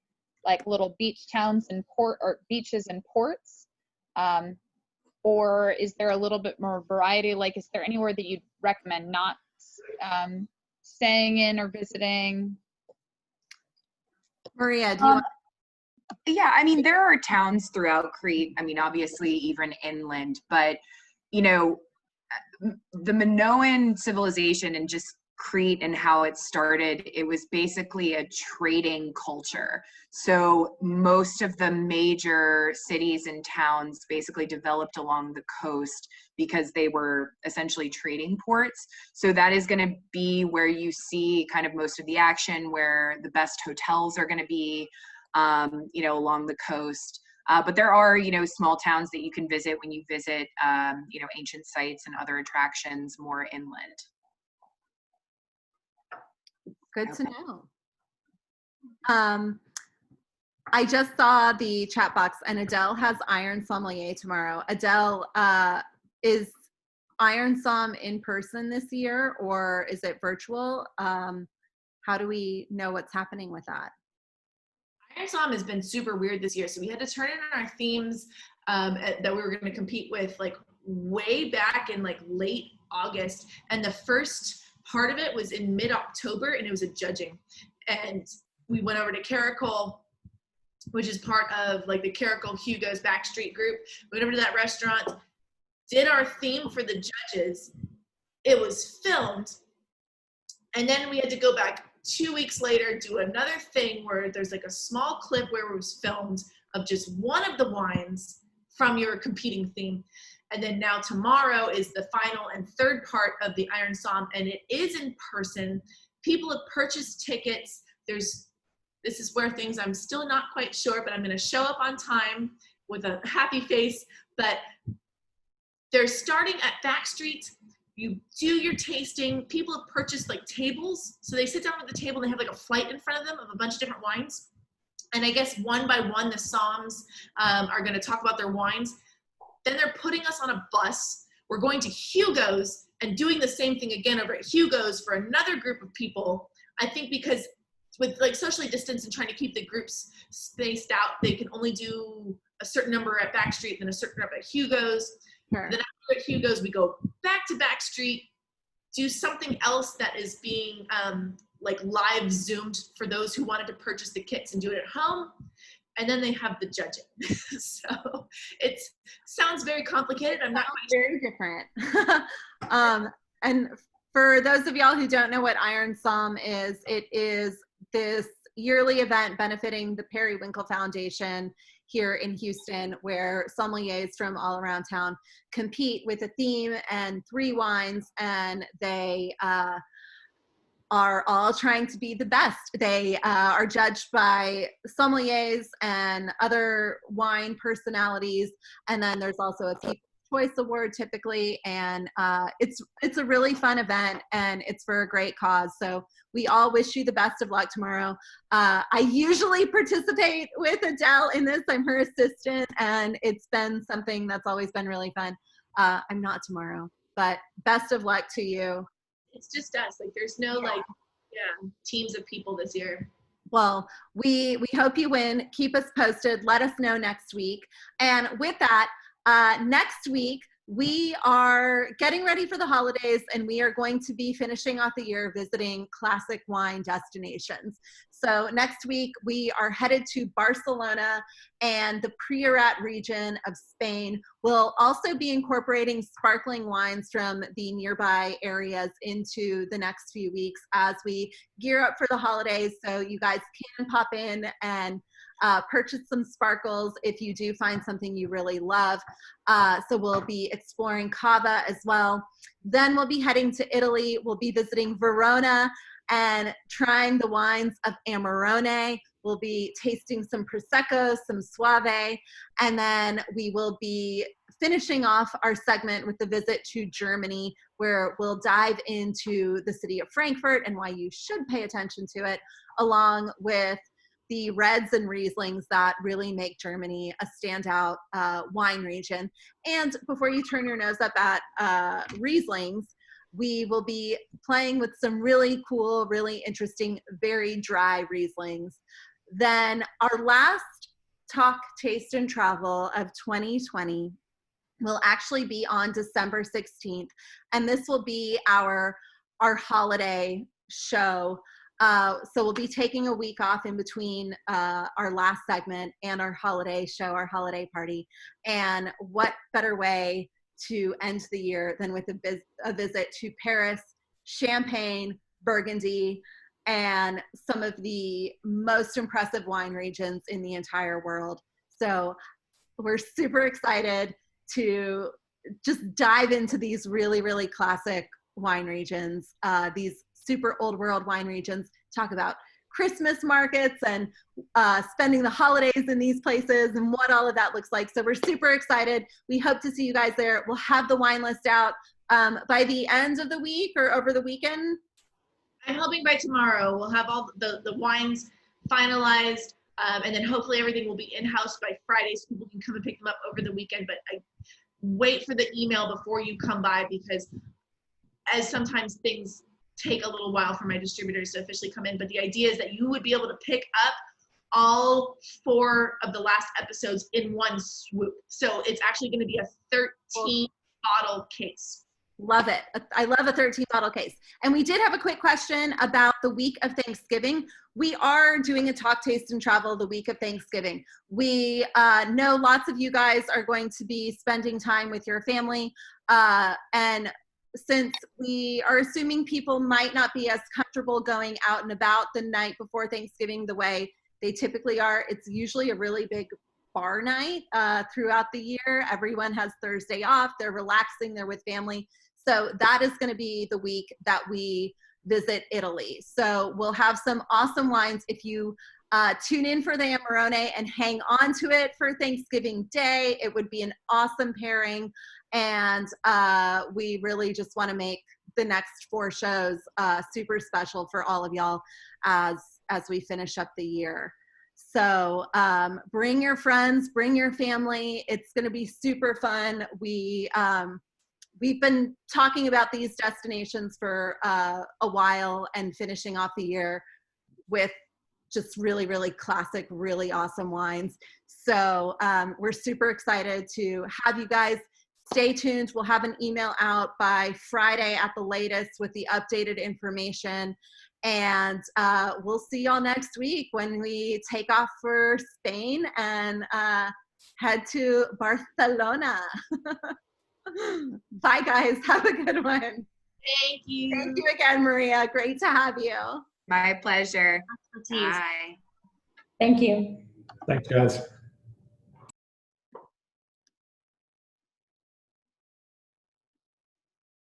like little beach towns and beaches and ports? Or is there a little bit more variety? Like, is there anywhere that you'd recommend not staying in or visiting? Maria, do you want? Yeah, I mean, there are towns throughout Crete. I mean, obviously even inland, but you know, the Minoan civilization and just Crete and how it started, it was basically a trading culture. So most of the major cities and towns basically developed along the coast because they were essentially trading ports. So that is going to be where you see kind of most of the action, where the best hotels are going to be, you know, along the coast. But there are, you know, small towns that you can visit when you visit, you know, ancient sites and other attractions more inland. Good to know. I just saw the chat box and Adele has Iron Sommelier tomorrow. Adele, is Iron Somm in person this year or is it virtual? How do we know what's happening with that? Iron Somm has been super weird this year. So we had to turn in our themes that we were going to compete with like way back in like late August. And the first part of it was in mid-October and it was a judging. And we went over to Caracol, which is part of like the Caracol Hugo's Backstreet group. We went over to that restaurant, did our theme for the judges. It was filmed. And then we had to go back 2 weeks later, do another thing where there's like a small clip where it was filmed of just one of the wines from your competing theme. And then now tomorrow is the final and third part of the Iron Somm, and it is in person. People have purchased tickets. This is where things I'm still not quite sure, but I'm going to show up on time with a happy face. But they're starting at Backstreet. You do your tasting. People have purchased like tables. So they sit down at the table and they have like a flight in front of them of a bunch of different wines. And I guess one by one, the Somms are going to talk about their wines. Then they're putting us on a bus. We're going to Hugo's and doing the same thing again over at Hugo's for another group of people. I think because with like socially distanced and trying to keep the groups spaced out, they can only do a certain number at Backstreet and a certain number at Hugo's. Sure. Then after at Hugo's, we go back to Backstreet, do something else that is being like live Zoomed for those who wanted to purchase the kits and do it at home. And then they have the judging. So it sounds very complicated. I'm not very different. And for those of y'all who don't know what Iron Somm is, it is this yearly event benefiting the Periwinkle Foundation here in Houston, where sommeliers from all around town compete with a theme and 3 wines, and they are all trying to be the best. They are judged by sommeliers and other wine personalities, and then there's also a People's Choice Award typically, and it's a really fun event, and it's for a great cause. So we all wish you the best of luck tomorrow. I usually participate with Adele in this. I'm her assistant, and it's been something that's always been really fun. I'm not tomorrow, but best of luck to you. It's just us. Like there's no like, yeah, teams of people this year. Well, we hope you win. Keep us posted. Let us know next week. And with that, next week, we are getting ready for the holidays, and we are going to be finishing off the year visiting classic wine destinations. So next week, we are headed to Barcelona and the Priorat region of Spain. We'll also be incorporating sparkling wines from the nearby areas into the next few weeks as we gear up for the holidays. So you guys can pop in and purchase some sparkles if you do find something you really love. So we'll be exploring Cava as well. Then we'll be heading to Italy. We'll be visiting Verona and trying the wines of Amarone. We'll be tasting some Prosecco, some Soave, and then we will be finishing off our segment with the visit to Germany, where we'll dive into the city of Frankfurt and why you should pay attention to it, along with the reds and Rieslings that really make Germany a standout wine region. And before you turn your nose up at Rieslings, we will be playing with some really cool, really interesting, very dry Rieslings. Then our last Talk, Taste, and Travel of 2020 will actually be on December 16th. And this will be our holiday show. So we'll be taking a week off in between our last segment and our holiday show, our holiday party. And what better way to end the year than with a visit to Paris, Champagne, Burgundy, and some of the most impressive wine regions in the entire world. So we're super excited to just dive into these really, really classic wine regions, these super old world wine regions, talk about Christmas markets and spending the holidays in these places and what all of that looks like. So we're super excited. We hope to see you guys there. We'll have the wine list out by the end of the week or over the weekend. I'm hoping by tomorrow we'll have all the wines finalized, and then hopefully everything will be in-house by Friday so people can come and pick them up over the weekend. But I wait for the email before you come by, because as sometimes things take a little while for my distributors to officially come in, but the idea is that you would be able to pick up all 4 of the last episodes in one swoop. So it's actually going to be a 13 bottle case. Love it. I love a 13 bottle case. And we did have a quick question about the week of Thanksgiving. We are doing a Talk, Taste, and Travel the week of Thanksgiving. We know lots of you guys are going to be spending time with your family, and since we are assuming people might not be as comfortable going out and about the night before Thanksgiving the way they typically are, it's usually a really big bar night throughout the year. Everyone has Thursday off, they're relaxing, they're with family. So that is going to be the week that we visit Italy. So we'll have some awesome wines. If you tune in for the Amarone and hang on to it for Thanksgiving Day, it would be an awesome pairing. And we really just want to make the next 4 shows super special for all of y'all as we finish up the year. So bring your friends, bring your family. It's going to be super fun. We've been talking about these destinations for a while and finishing off the year with just really, really classic, really awesome wines. So we're super excited to have you guys. Stay tuned. We'll have an email out by Friday at the latest with the updated information. And we'll see y'all next week when we take off for Spain and head to Barcelona. Bye, guys. Have a good one. Thank you. Thank you again, Maria. Great to have you. My pleasure. Expertise. Bye. Thank you. Thanks, guys.